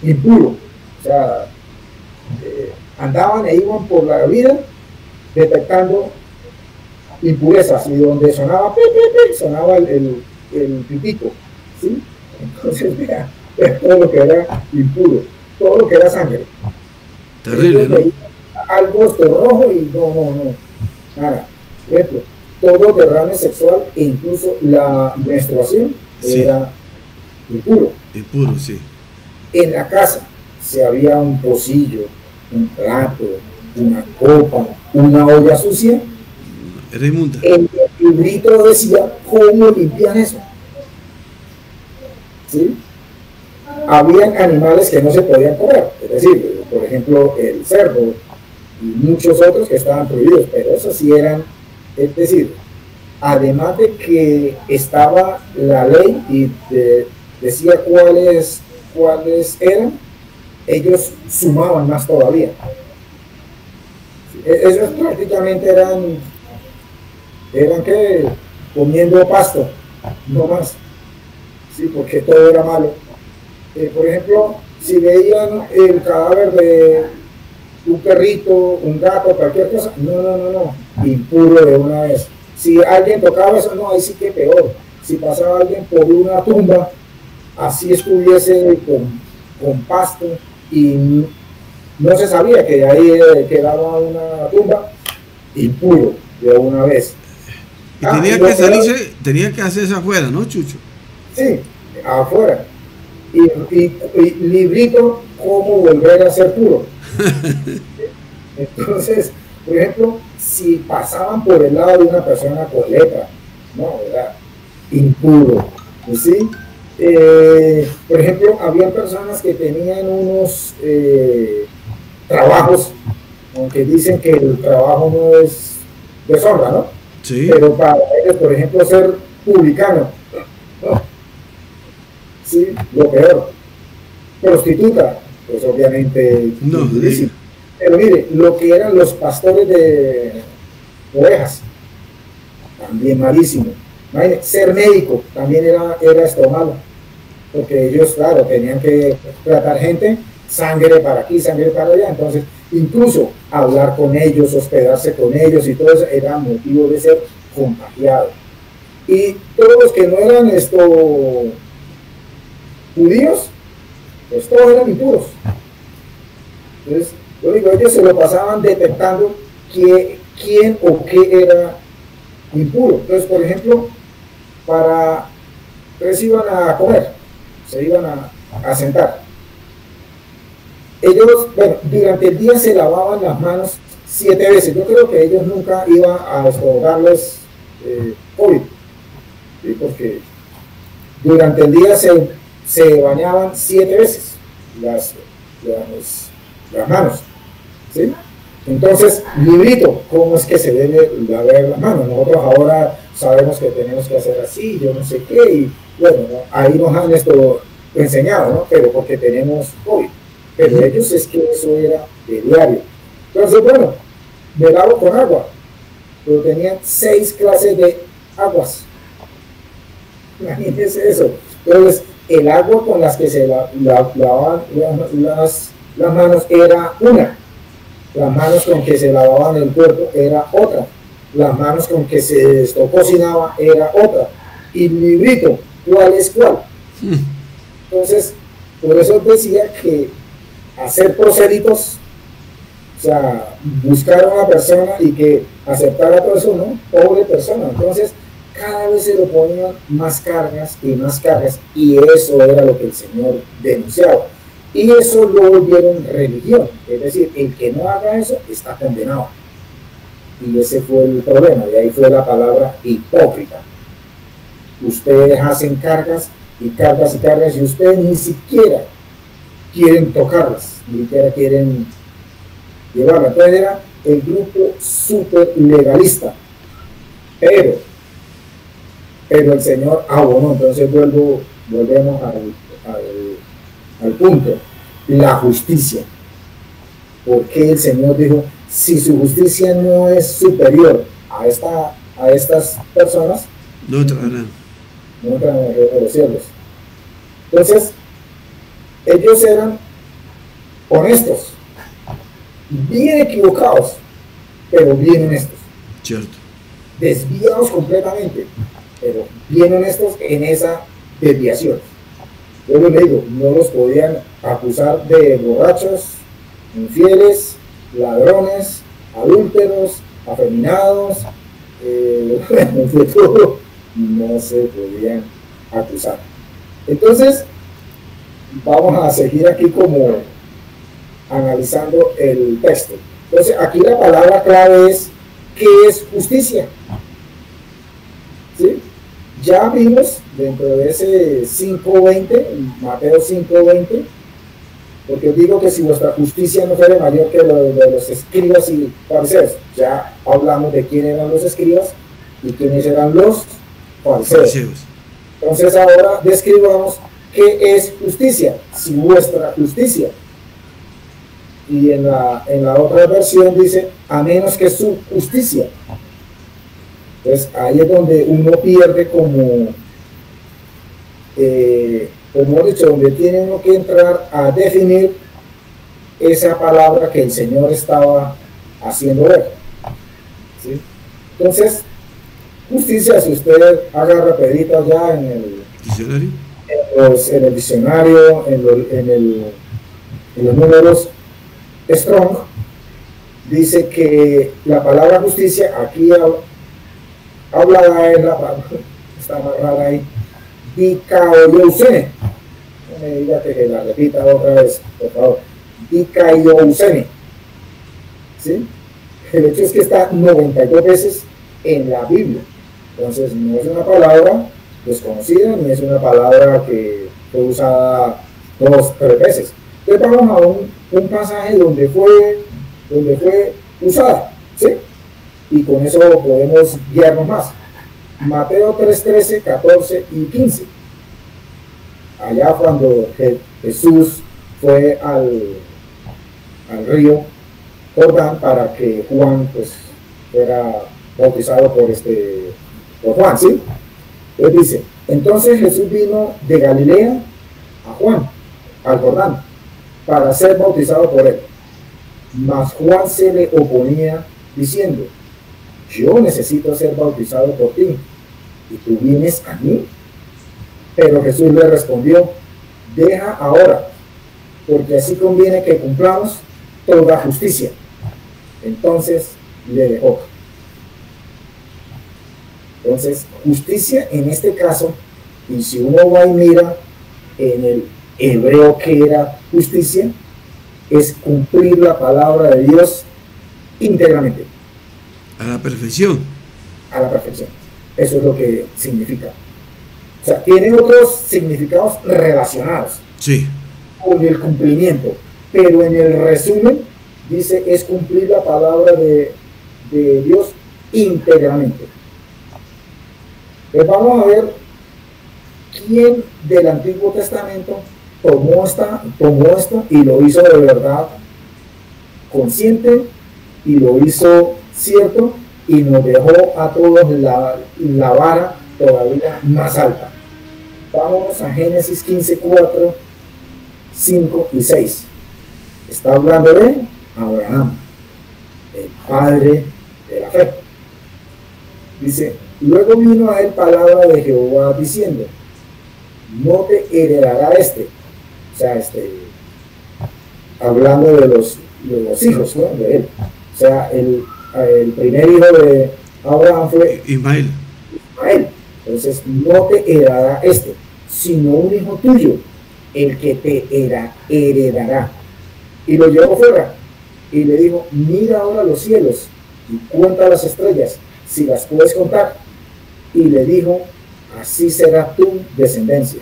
impuro. O sea, andaban e iban por la vida detectando impurezas, y donde sonaba sonaba el pipito, ¿sí? Entonces, vea todo lo que era impuro, todo lo que era sangre. Terrible, ¿no? Algo rojo y no, nada. Por ejemplo, todo derrame sexual e incluso la menstruación era impuro. Impuro, sí. En la casa se había un pocillo, un plato, una copa, una olla sucia. Era inmunda. El librito decía cómo limpiar eso. ¿sí? Habían animales que no se podían comer, es decir, por ejemplo, el cerdo y muchos otros que estaban prohibidos, pero esos sí eran, es decir, además de que estaba la ley y decía cuáles eran, ellos sumaban más todavía. Ellos prácticamente eran que comiendo pasto, no más, sí, porque todo era malo. Por ejemplo, si veían el cadáver de un perrito, un gato, cualquier cosa, no, impuro de una vez. Si alguien tocaba eso, no, ahí sí que peor. Si pasaba alguien por una tumba, así estuviese con pasto y no se sabía que ahí quedaba una tumba, impuro de una vez. Y tenía que salirse, tenía que hacerse afuera, ¿no, Chucho? Sí, afuera. Y librito cómo volver a ser puro. Entonces, por ejemplo, si pasaban por el lado de una persona con lepra, no, ¿verdad? Impuro, ¿sí? Por ejemplo, había personas que tenían unos trabajos, aunque dicen que el trabajo no es deshonra, ¿no? Sí. Pero para ellos, por ejemplo, ser publicano, ¿no? Sí, lo peor. Prostituta, pues obviamente no, sí. Pero mire, lo que eran los pastores de ovejas, también malísimo. Ser médico también era esto malo, porque ellos, claro, tenían que tratar gente, sangre para aquí, sangre para allá, entonces incluso hablar con ellos, hospedarse con ellos y todo eso era motivo de ser contagiado. Y todos los que no eran judíos, pues todos eran impuros. Entonces, yo digo, ellos se lo pasaban detectando quién o qué era impuro. Entonces, por ejemplo, entonces iban a comer, se iban a sentar. Ellos, bueno, durante el día se lavaban las manos 7 veces. Yo creo que ellos nunca iban a darles COVID, ¿sí? Porque durante el día se bañaban 7 veces las manos, ¿sí? Entonces, librito, ¿cómo es que se debe lavar las manos? Nosotros ahora sabemos que tenemos que hacer así, yo no sé qué, y bueno, ¿no? Ahí nos han enseñado, ¿no? Pero porque tenemos COVID. Pero ellos es que eso era de diario. Entonces, bueno, me lavo con agua, pero tenían 6 clases de aguas. Imagínense eso. Entonces, el agua con las que se lavaban las manos era una. Las manos con que se lavaban el cuerpo era otra. Las manos con que se cocinaba era otra. Y el librito, ¿cuál es cuál? Entonces, por eso decía que hacer prosélitos, o sea, buscar a una persona y que aceptara todo eso, ¿no? Pobre persona. Entonces, cada vez se le ponían más cargas, y eso era lo que el Señor denunciaba. Y eso lo volvieron religión, es decir, el que no haga eso está condenado. Y ese fue el problema, y ahí fue la palabra hipócrita. Ustedes hacen cargas y cargas, y ustedes ni siquiera quieren tocarlas, ni siquiera quieren llevarlas. Entonces era el grupo súper legalista, pero el Señor abonó. Entonces volvemos al punto, la justicia. Porque el Señor dijo, si su justicia no es superior a estas personas, no entrarán en el reino de los cielos. Entonces, ellos eran honestos, bien equivocados, pero bien honestos. Cierto. Desviados completamente, pero bien honestos en esa desviación. Yo les digo, no los podían acusar de borrachos, infieles, ladrones, adúlteros, afeminados, de todo, no se podían acusar. Entonces, vamos a seguir aquí como analizando el texto. Entonces, aquí la palabra clave es, ¿qué es justicia? ¿Sí? Ya vimos dentro de ese 5:20, Mateo 5:20, porque digo que si vuestra justicia no fuera mayor que lo de los escribas y fariseos, ya hablamos de quién eran los escribas y quiénes eran los fariseos. Entonces ahora describamos qué es justicia, si vuestra justicia. Y en la otra versión dice, a menos que su justicia. Entonces ahí es donde uno pierde como dicho, donde tiene uno que entrar a definir esa palabra que el Señor estaba haciendo ver. ¿Sí? Entonces, justicia, si usted agarra pedita ya en el diccionario, en el diccionario, en los números Strong, dice que la palabra justicia aquí hablada es la palabra, está amarrada ahí, dikaiousene. No me diga que la repita otra vez, por favor. Dikaiousene. ¿Sí? El hecho es que está 92 veces en la Biblia. Entonces no es una palabra desconocida, ni es una palabra que fue usada 2 o 3 veces. Entonces vamos a un pasaje donde fue usada, ¿sí? Y con eso podemos guiarnos más. Mateo 3:13, 14 y 15. Allá cuando Jesús fue al río Jordán para que Juan pues fuera bautizado por Juan, ¿sí? Él dice, entonces Jesús vino de Galilea a Juan, al Jordán, para ser bautizado por él. Mas Juan se le oponía diciendo, yo necesito ser bautizado por ti, y tú vienes a mí. Pero Jesús le respondió, deja ahora, porque así conviene que cumplamos toda justicia. Entonces le dejó. Entonces, justicia en este caso, y si uno va y mira en el hebreo que era justicia, es cumplir la palabra de Dios íntegramente. A la perfección. A la perfección. Eso es lo que significa. O sea, tiene otros significados relacionados, sí, con el cumplimiento, pero en el resumen dice es cumplir la palabra de Dios íntegramente. Pues vamos a ver quién del Antiguo Testamento tomó esto y lo hizo de verdad consciente y lo hizo cierto y nos dejó a todos la vara todavía más alta. Vámonos a Génesis 15, 4, 5 y 6. Está hablando de Abraham, el padre de la fe. Dice, luego vino a él palabra de Jehová diciendo, no te heredará o sea, hablando de los hijos, ¿no? De él. O sea, el primer hijo de Abraham fue Ismael. Entonces, no te heredará sino un hijo tuyo, el que te heredará. Y lo llevó fuera y le dijo, mira ahora los cielos y cuenta las estrellas, si las puedes contar. Y le dijo, así será tu descendencia.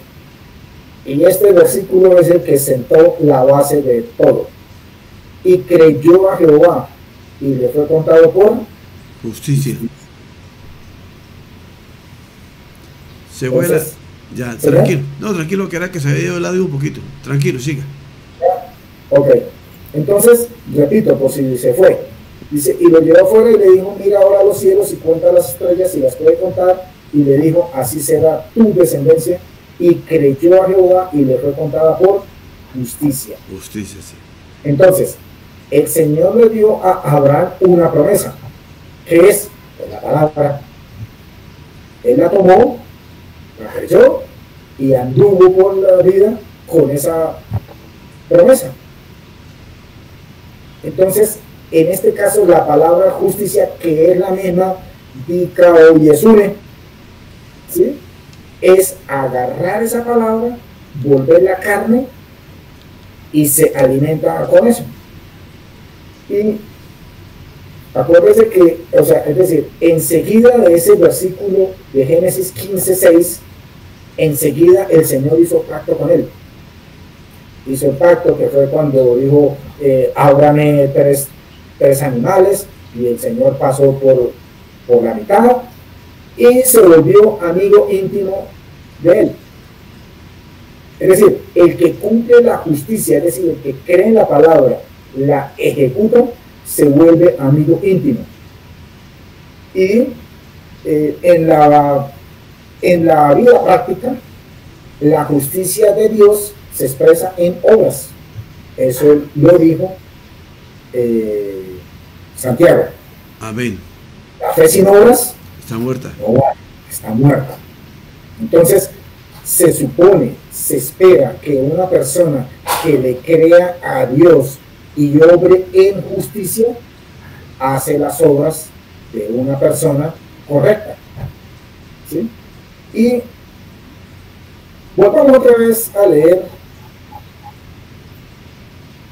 Y este versículo es el que sentó la base de todo. Y creyó a Jehová y le fue contado por justicia. Se vuela. Ya, tranquilo. No, tranquilo, que era que se había ido el audio un poquito. Tranquilo, siga. Ok. Entonces, repito, por si se fue. Dice, y lo llevó afuera y le dijo, mira ahora los cielos y cuenta las estrellas y las puede contar. Y le dijo, así será tu descendencia. Y creyó a Jehová y le fue contada por justicia. Justicia, sí. Entonces, el Señor le dio a Abraham una promesa, que es la palabra. Él la tomó, la creyó y anduvo por la vida con esa promesa. Entonces, en este caso, la palabra justicia, que es la misma, dikaiousene, ¿sí? Es agarrar esa palabra, volverla carne y se alimenta con eso. Y acuérdense que, o sea, es decir, enseguida de ese versículo de Génesis 15:6, enseguida el Señor hizo pacto con él. Hizo el pacto que fue cuando dijo, ábrame tres animales, y el Señor pasó por la mitad y se volvió amigo íntimo de él. Es decir, el que cumple la justicia, es decir, el que cree en la palabra, la ejecuta, se vuelve amigo íntimo. Y en la vida práctica, la justicia de Dios se expresa en obras. Eso lo dijo Santiago. Amén. La fe sin obras está muerta. No, está muerta. Entonces, se supone, se espera que una persona que le crea a Dios y obre en justicia, hace las obras de una persona correcta. ¿Sí? Y volvamos otra vez a leer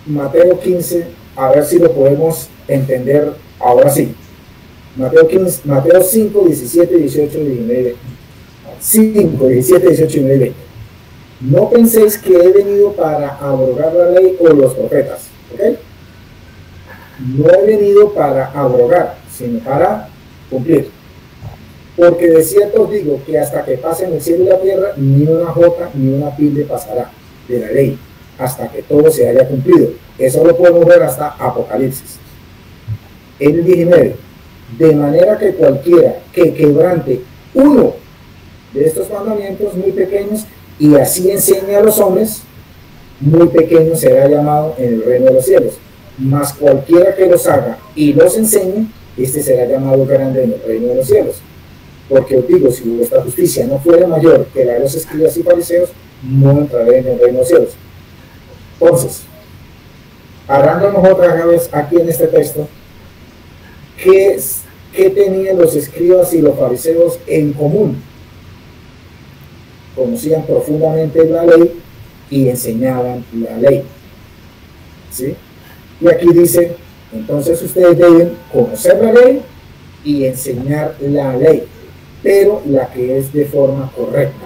Mateo 15, a ver si lo podemos entender ahora sí. Mateo 5, 17, 18 y 19. 5, 17, 18 y 19. No penséis que he venido para abrogar la ley o los profetas. ¿Ok? No he venido para abrogar, sino para cumplir. Porque de cierto os digo que hasta que pasen el cielo y la tierra, ni una jota ni una tilde pasará de la ley, hasta que todo se haya cumplido. Eso lo podemos ver hasta Apocalipsis. El 19. De manera que cualquiera que quebrante uno de estos mandamientos muy pequeños y así enseñe a los hombres, muy pequeño será llamado en el reino de los cielos. Mas cualquiera que los haga y los enseñe, este será llamado grande en el reino de los cielos. Porque os digo, si vuestra justicia no fuera mayor que la de los escribas y fariseos, no entraré en el reino de los cielos. Entonces, hablándonos otra vez aquí en este texto, ¿qué tenían los escribas y los fariseos en común? Conocían profundamente la ley y enseñaban la ley. ¿Sí? Y aquí dice, entonces ustedes deben conocer la ley y enseñar la ley, pero la que es de forma correcta.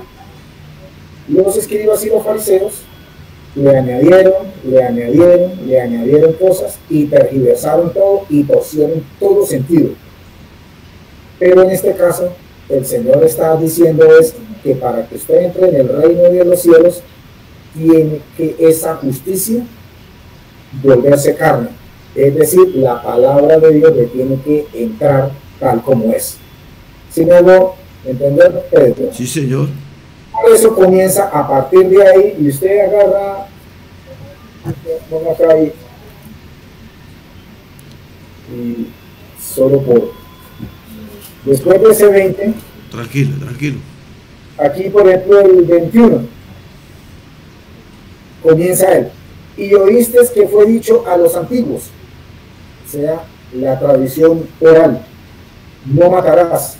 Los escribas y los fariseos le añadieron cosas y tergiversaron todo y torcieron todo sentido. Pero en este caso, el Señor está diciendo es que para que usted entre en el reino de los cielos, tiene que esa justicia volverse carne. Es decir, la palabra de Dios le tiene que entrar tal como es. ¿Sí me hago entender, Pedro? Sí, Señor. Eso comienza a partir de ahí y usted agarra, ponga acá ahí, y solo por después de ese 20, tranquilo. aquí por ejemplo el 21 comienza él, y oíste que fue dicho a los antiguos, o sea, la tradición oral, no matarás,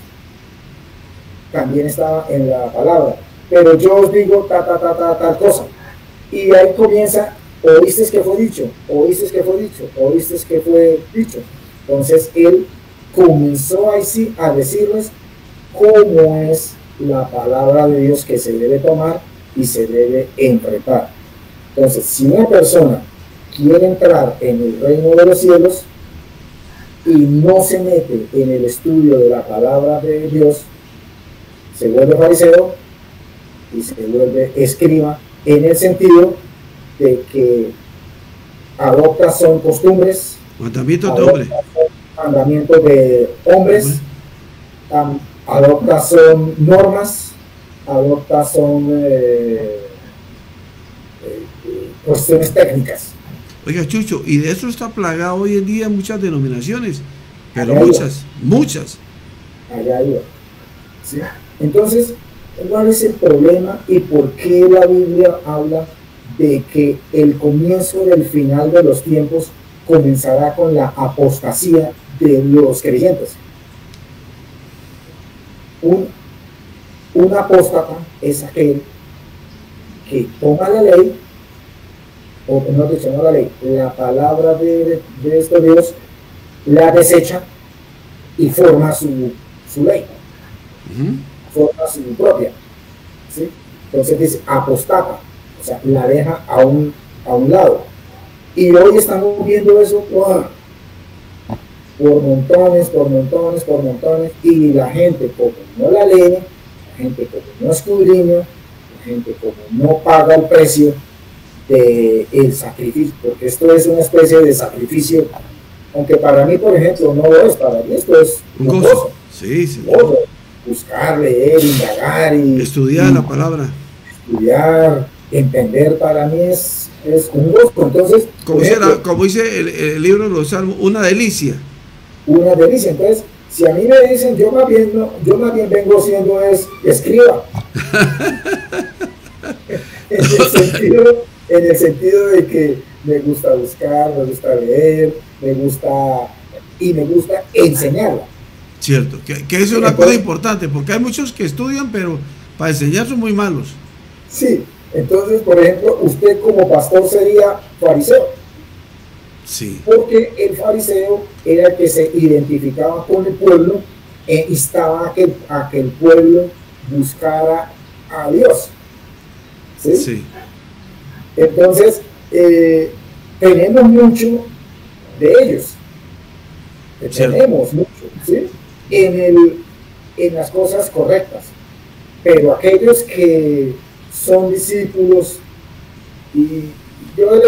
también estaba en la palabra, pero yo os digo tal cosa. Y ahí comienza, oíste que fue dicho. Entonces él comenzó ahí sí a decirles cómo es la palabra de Dios que se debe tomar y se debe enfrentar. Entonces, si una persona quiere entrar en el reino de los cielos y no se mete en el estudio de la palabra de Dios, se vuelve fariseo y se vuelve escriba, en el sentido de que adopta son costumbres, mandamientos de hombres, mandamientos de hombres, adopta son normas, adopta son cuestiones técnicas. Oiga, Chucho, y de eso está plagado hoy en día muchas denominaciones, pero Allá muchas. Allá iba. ¿Sí? Entonces, ¿cuál es el problema y por qué la Biblia habla de que el comienzo del final de los tiempos comenzará con la apostasía de los creyentes? Un apóstata es aquel que toma la ley, o no dicho no la ley, la palabra de este Dios, la desecha y forma su ley. Forma su propia, ¿sí? Entonces dice apostata, o sea, la deja a un lado. Y hoy estamos viendo eso ¡wow! Por montones, y la gente como no la lee, la gente como no escudriña, la gente como no paga el precio del sacrificio, porque esto es una especie de sacrificio, aunque para mí, por ejemplo, no lo es, para mí esto es un gozo. Sí, sí. Gozo. Buscar, leer, indagar y estudiar la palabra. Estudiar, entender, para mí es un gozo. Entonces, como dice el libro de los Salmos, una delicia. Una delicia. Entonces, si a mí me dicen, yo más bien vengo siendo escriba. en el sentido de que me gusta buscar, me gusta leer, me gusta enseñarla. Cierto, que es una cosa importante, porque hay muchos que estudian, pero para enseñar son muy malos. Sí, entonces, por ejemplo, usted como pastor sería fariseo. Sí. Porque el fariseo era el que se identificaba con el pueblo e instaba a que el pueblo buscara a Dios. ¿Sí? Sí. Entonces, tenemos mucho de ellos. Tenemos mucho, ¿sí? En las cosas correctas. Pero aquellos que son discípulos, y yo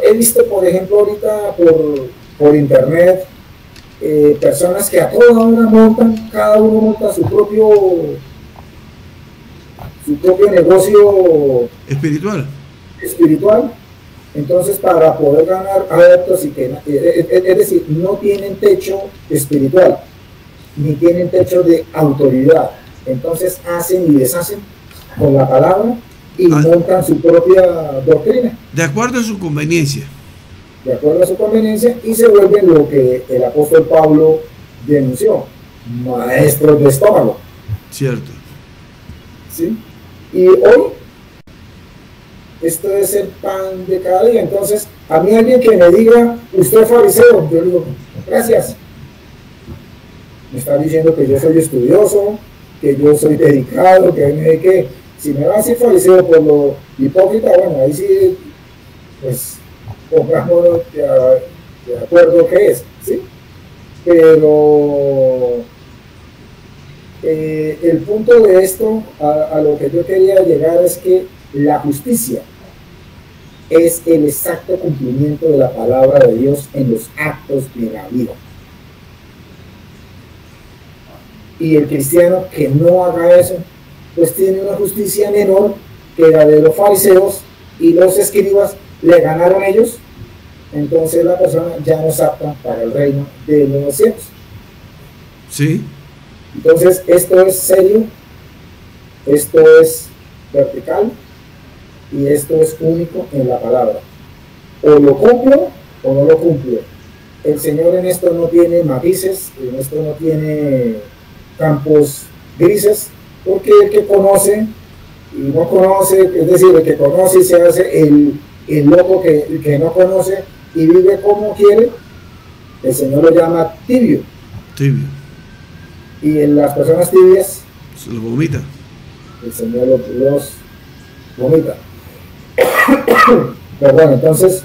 he visto, por ejemplo, ahorita por internet, personas que a toda hora montan, cada uno monta su propio negocio espiritual. Entonces, para poder ganar adeptos, es decir, no tienen techo espiritual, ni tienen techo de autoridad. Entonces hacen y deshacen con la palabra y montan su propia doctrina. De acuerdo a su conveniencia. De acuerdo a su conveniencia, y se vuelven lo que el apóstol Pablo denunció, maestros de estómago. Cierto. ¿Sí? Y hoy, esto es el pan de cada día. Entonces, a mí alguien que me diga, usted es fariseo, yo digo, gracias. Me está diciendo que yo soy estudioso, que yo soy dedicado, que si me va a decir fariseo por lo hipócrita, bueno, ahí sí, pues, pongámonos de acuerdo que es, ¿sí? Pero el punto de esto, a lo que yo quería llegar, es que la justicia es el exacto cumplimiento de la palabra de Dios en los actos de la vida. Y el cristiano que no haga eso, pues tiene una justicia menor que la de los fariseos, y los escribas le ganaron ellos. Entonces la persona ya no es apta para el reino de los cielos. Sí. Entonces esto es serio, esto es vertical, y esto es único en la palabra. O lo cumplo o no lo cumplo. El Señor en esto no tiene matices, en esto no tiene campos grises, porque el que conoce y no conoce, es decir, el que conoce y se hace el loco que no conoce y vive como quiere, el Señor lo llama tibio. Tibio. Y en las personas tibias, se lo vomita. El Señor los vomita. Perdón, entonces,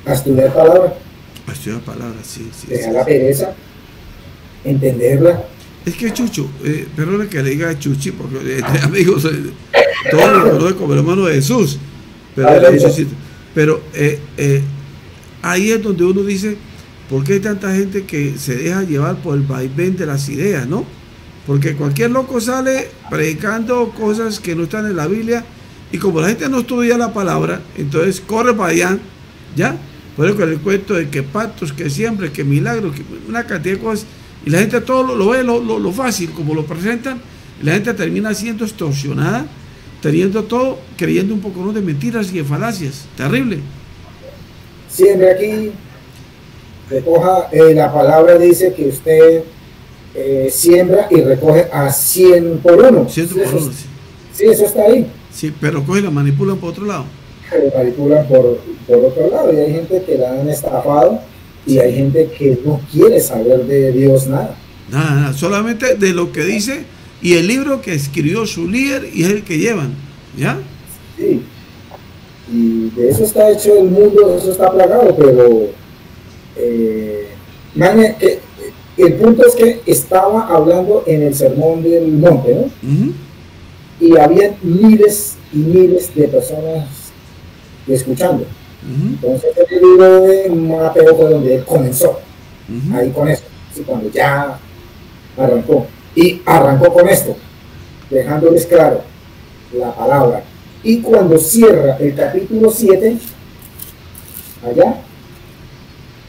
a estudiar palabra. A estudiar palabra, sí. Dejar la pereza, entenderla. Es que Chucho, perdón que le diga a Chuchi, porque entre amigos, todos lo conocen como el hermano de Jesús, pero ahí es donde uno dice, ¿por qué hay tanta gente que se deja llevar por el vaivén de las ideas, no? Porque cualquier loco sale predicando cosas que no están en la Biblia, y como la gente no estudia la palabra, entonces corre para allá, ¿ya? Por eso con el cuento de que pactos, que siempre, que milagros, que una cantidad de cosas, y la gente todo lo ve lo fácil, como lo presentan, y la gente termina siendo extorsionada, teniendo todo, creyendo un poco de mentiras y de falacias. Terrible. Siempre aquí, recoja, la palabra dice que usted siembra y recoge a 100 por 1. 100 por 1, sí. Sí, eso está ahí. Sí, pero coge y la manipulan por otro lado. Lo manipulan por otro lado, y hay gente que la han estafado, y hay gente que no quiere saber de Dios nada. Nada, solamente de lo que dice y el libro que escribió su líder y es el que llevan, ¿ya? Sí. Y de eso está hecho el mundo, de eso está plagado, pero el punto es que estaba hablando en el Sermón del Monte, ¿no? Y había miles y miles de personas escuchando. Entonces el libro de Mateo fue donde él comenzó, ahí con esto, ¿sí? Cuando ya arrancó. Y arrancó con esto, dejándoles claro la palabra. Y cuando cierra el capítulo 7, allá,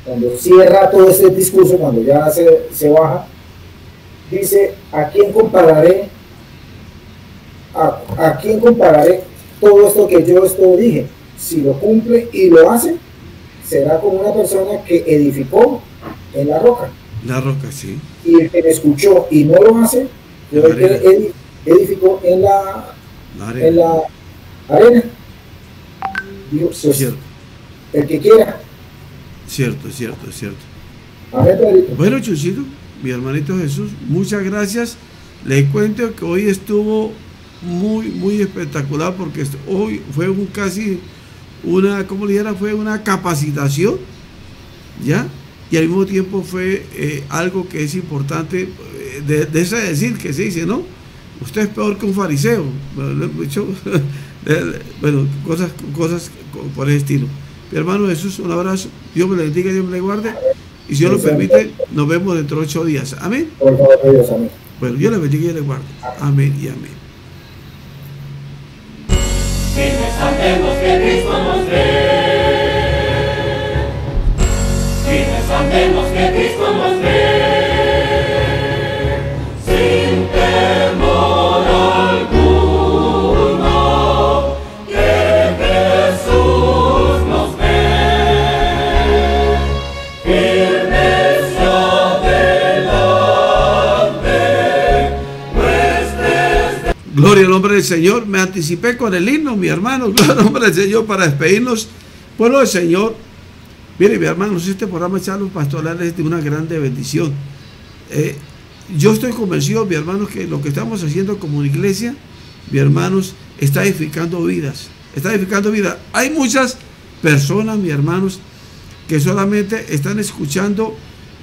cuando cierra todo este discurso, cuando ya se baja, dice, ¿a quién compararé todo esto que yo dije? Si lo cumple y lo hace, será como una persona que edificó en la roca. La roca, sí. Y el que me escuchó y no lo hace, yo el que edificó en la arena. Digo, pues, cierto. El que quiera. Cierto. Amén, Pedrito. Bueno, Chuchito, mi hermanito Jesús, muchas gracias. Les cuento que hoy estuvo muy espectacular, porque hoy fue fue una capacitación, ¿ya? Y al mismo tiempo fue algo que es importante, de ese decir que se dice, ¿no? Usted es peor que un fariseo. Bueno, cosas por ese estilo. Mi hermano Jesús, un abrazo. Dios me le bendiga, Dios me le guarde. Y si Dios lo permite, nos vemos dentro de 8 días. Amén. Por favor, Dios, amén. Bueno, Dios le bendiga y Dios le guarde. Amén y amén. Quienes sabemos que Cristo nos ve, quienes sabemos que Cristo nos ve, sin temor alguno, que Jesús nos ve, firmes y adelante, huestes. Gloria al nombre del Señor. Me anticipé con el himno, mi hermano. Gloria al nombre del Señor, para despedirnos. Pueblo del Señor. Mire, mi hermano, este programa Charlos Pastorales es de una grande bendición. Yo estoy convencido, mi hermano, que lo que estamos haciendo como iglesia, mi hermanos, está edificando vidas. Está edificando vidas. Hay muchas personas, mi hermanos, que solamente están escuchando.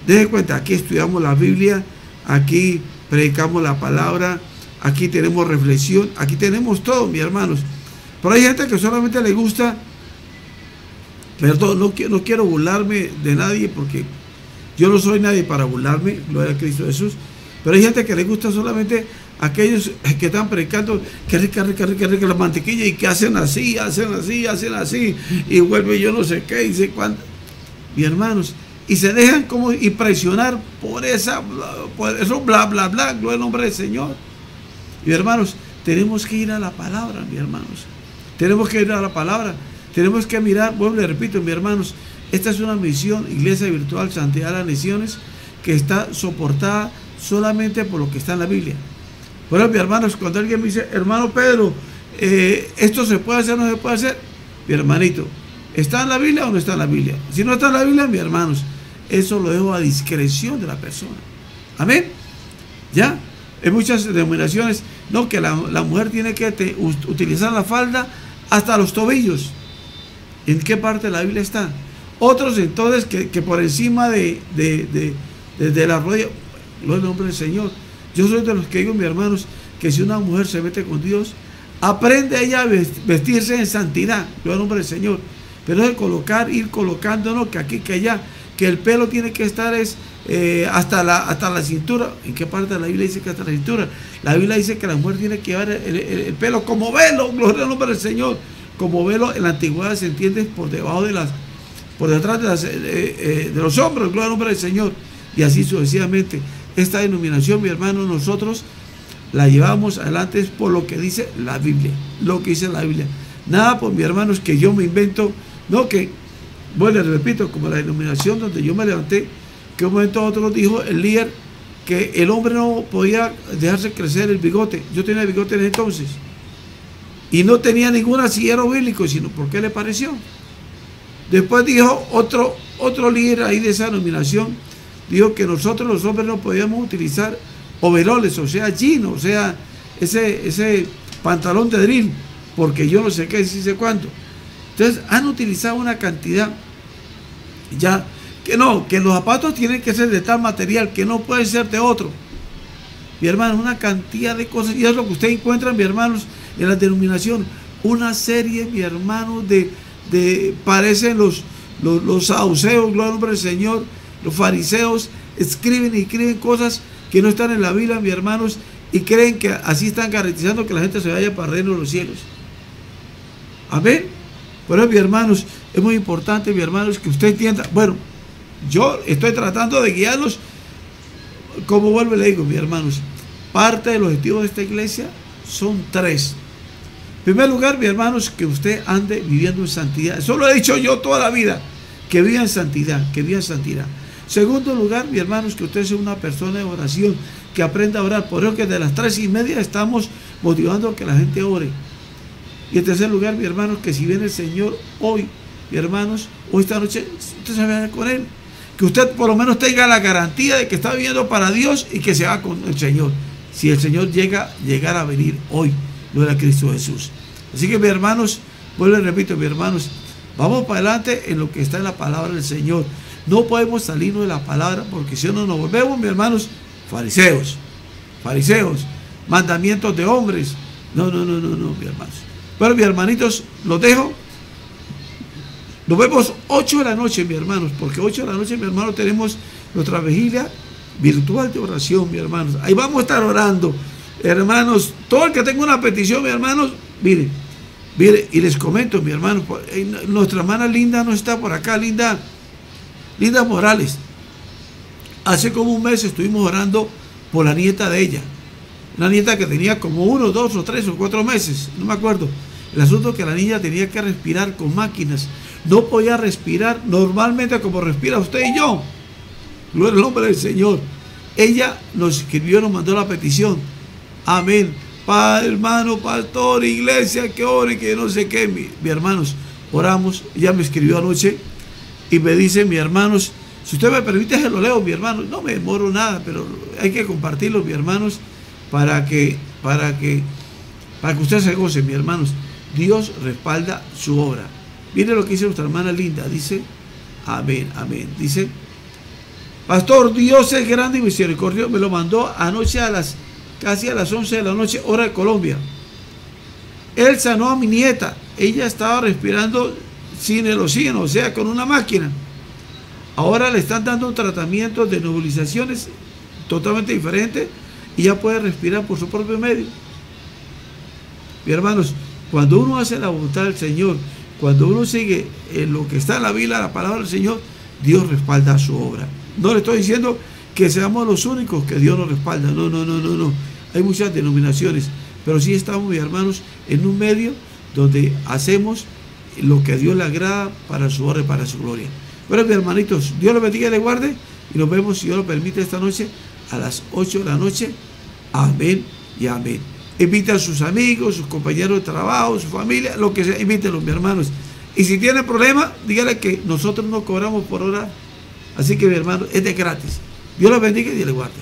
Dejen cuenta, aquí estudiamos la Biblia, aquí predicamos la palabra, aquí tenemos reflexión, aquí tenemos todo, mis hermanos. Pero hay gente que solamente le gusta, perdón, no quiero burlarme de nadie, porque yo no soy nadie para burlarme, gloria a Cristo Jesús. Pero hay gente que le gusta solamente aquellos que están predicando, que rica la mantequilla, y que hacen así, y vuelve yo no sé qué, y sé cuánto. Mis hermanos, y se dejan como impresionar por eso bla, gloria al nombre del Señor. Y hermanos, tenemos que ir a la palabra, mis hermanos. Tenemos que ir a la palabra. Tenemos que mirar, bueno, le repito, mis hermanos, esta es una misión, Iglesia Virtual Santidad de las Naciones, que está soportada solamente por lo que está en la Biblia. Bueno, mis hermanos, cuando alguien me dice, hermano Pedro, ¿esto se puede hacer o no se puede hacer? Mi hermanito, ¿está en la Biblia o no está en la Biblia? Si no está en la Biblia, mis hermanos, eso lo dejo a discreción de la persona. Amén. ¿Ya? En muchas denominaciones, no, que la mujer tiene que utilizar la falda hasta los tobillos. ¿En qué parte de la Biblia está? Otros entonces que por encima de la rodilla. Gloria al nombre del Señor. Yo soy de los que digo, mis hermanos, que si una mujer se mete con Dios, aprende ella a vestirse en santidad. Gloria al nombre del Señor. Pero es ir colocándonos que aquí, que allá, que el pelo tiene que estar hasta la cintura. ¿En qué parte de la Biblia dice que hasta la cintura? La Biblia dice que la mujer tiene que llevar el pelo como velo. Gloria al nombre del Señor. Como velo en la antigüedad se entiende por debajo por detrás de los hombros. Gloria al nombre del Señor. Y así sucesivamente. Esta denominación, mi hermano, nosotros la llevamos adelante es por lo que dice la Biblia. Lo que dice la Biblia. Nada por mis hermanos que yo me invento. No, que, bueno, les repito, como la denominación donde yo me levanté, que un momento a otro dijo el líder que el hombre no podía dejarse crecer el bigote. Yo tenía bigote en ese entonces. Y no tenía ningún asillero bíblico, sino ¿por qué le pareció? Después dijo otro líder ahí de esa denominación, dijo que nosotros los hombres no podíamos utilizar overoles, o sea, jean, o sea, ese pantalón de drill, porque yo no sé qué, sí sé cuánto. Entonces han utilizado una cantidad, ya, que no, que los zapatos tienen que ser de tal material, que no pueden ser de otro. Mi hermano, una cantidad de cosas, y es lo que usted encuentra, mi hermanos, en la denominación, una serie, mi hermano, parecen los saduceos, gloria al nombre del Señor, los fariseos, escriben y escriben cosas que no están en la Biblia, mi hermanos, y creen que así están garantizando que la gente se vaya para el reino de los cielos. Amén. Por eso, mis hermanos, es muy importante, mis hermanos, que usted entienda. Bueno, yo estoy tratando de guiarlos, como vuelvo y le digo, mis hermanos, parte de los objetivos de esta iglesia son 3. En primer lugar, mis hermanos, que usted ande viviendo en santidad. Eso lo he dicho yo toda la vida, que viva en santidad, que viva en santidad. Segundo lugar, mis hermanos, que usted sea una persona de oración, que aprenda a orar. Por eso que de las 3:30 estamos motivando a que la gente ore. Y en tercer lugar, mis hermanos, que si viene el Señor hoy, mis hermanos, o esta noche, usted se vaya con Él. Que usted por lo menos tenga la garantía de que está viviendo para Dios y que se va con el Señor. Si el Señor llegara a venir hoy, no era Cristo Jesús. Así que, mis hermanos, vuelvo y repito, mis hermanos, vamos para adelante en lo que está en la palabra del Señor. No podemos salirnos de la palabra, porque si no nos volvemos, mis hermanos, fariseos, mandamientos de hombres. No, mis hermanos. Bueno, mis hermanitos, los dejo. Nos vemos 8 de la noche, mis hermanos, porque 8 de la noche, mis hermanos, tenemos nuestra vigilia virtual de oración, mis hermanos. Ahí vamos a estar orando, hermanos. Todo el que tenga una petición, mis hermanos, mire, y les comento, mis hermanos, nuestra hermana Linda no está por acá, Linda Morales. Hace como un mes estuvimos orando por la nieta de ella, una nieta que tenía como 1, 2 o 3 o 4 meses, no me acuerdo. El asunto es que la niña tenía que respirar con máquinas, no podía respirar normalmente como respira usted y yo. Gloria al nombre del Señor. Ella nos escribió, nos mandó la petición. Amén. Padre, hermano, pastor, iglesia, que ore, que no sé qué. Mi hermanos, oramos. Ella me escribió anoche y me dice, mis hermanos, si usted me permite, se lo leo, mi hermano. No me demoro nada, pero hay que compartirlo, mis hermanos, para que usted se goce, mis hermanos. Dios respalda su obra. Mire lo que dice nuestra hermana Linda. Dice, amén, amén. Dice, pastor, Dios es grande y misericordioso. Me lo mandó anoche casi a las 11 de la noche, hora de Colombia. Él sanó a mi nieta. Ella estaba respirando sin el oxígeno, o sea, con una máquina. Ahora le están dando un tratamiento de nebulizaciones totalmente diferente y ya puede respirar por su propio medio. Mis hermanos, cuando uno hace la voluntad del Señor, cuando uno sigue en lo que está en la Biblia, la palabra del Señor, Dios respalda su obra. No le estoy diciendo que seamos los únicos que Dios nos respalda. No. Hay muchas denominaciones, pero sí estamos, mis hermanos, en un medio donde hacemos lo que a Dios le agrada para su honra y para su gloria. Bueno, mis hermanitos, Dios los bendiga y les guarde, y nos vemos, si Dios lo permite, esta noche a las 8 de la noche. Amén y amén. Inviten a sus amigos, sus compañeros de trabajo, su familia, lo que sea, invítenlos, mis hermanos. Y si tienen problemas, díganle que nosotros no cobramos por orar. Así que, mi hermano, es de gratis. Dios los bendiga y Dios les guarde.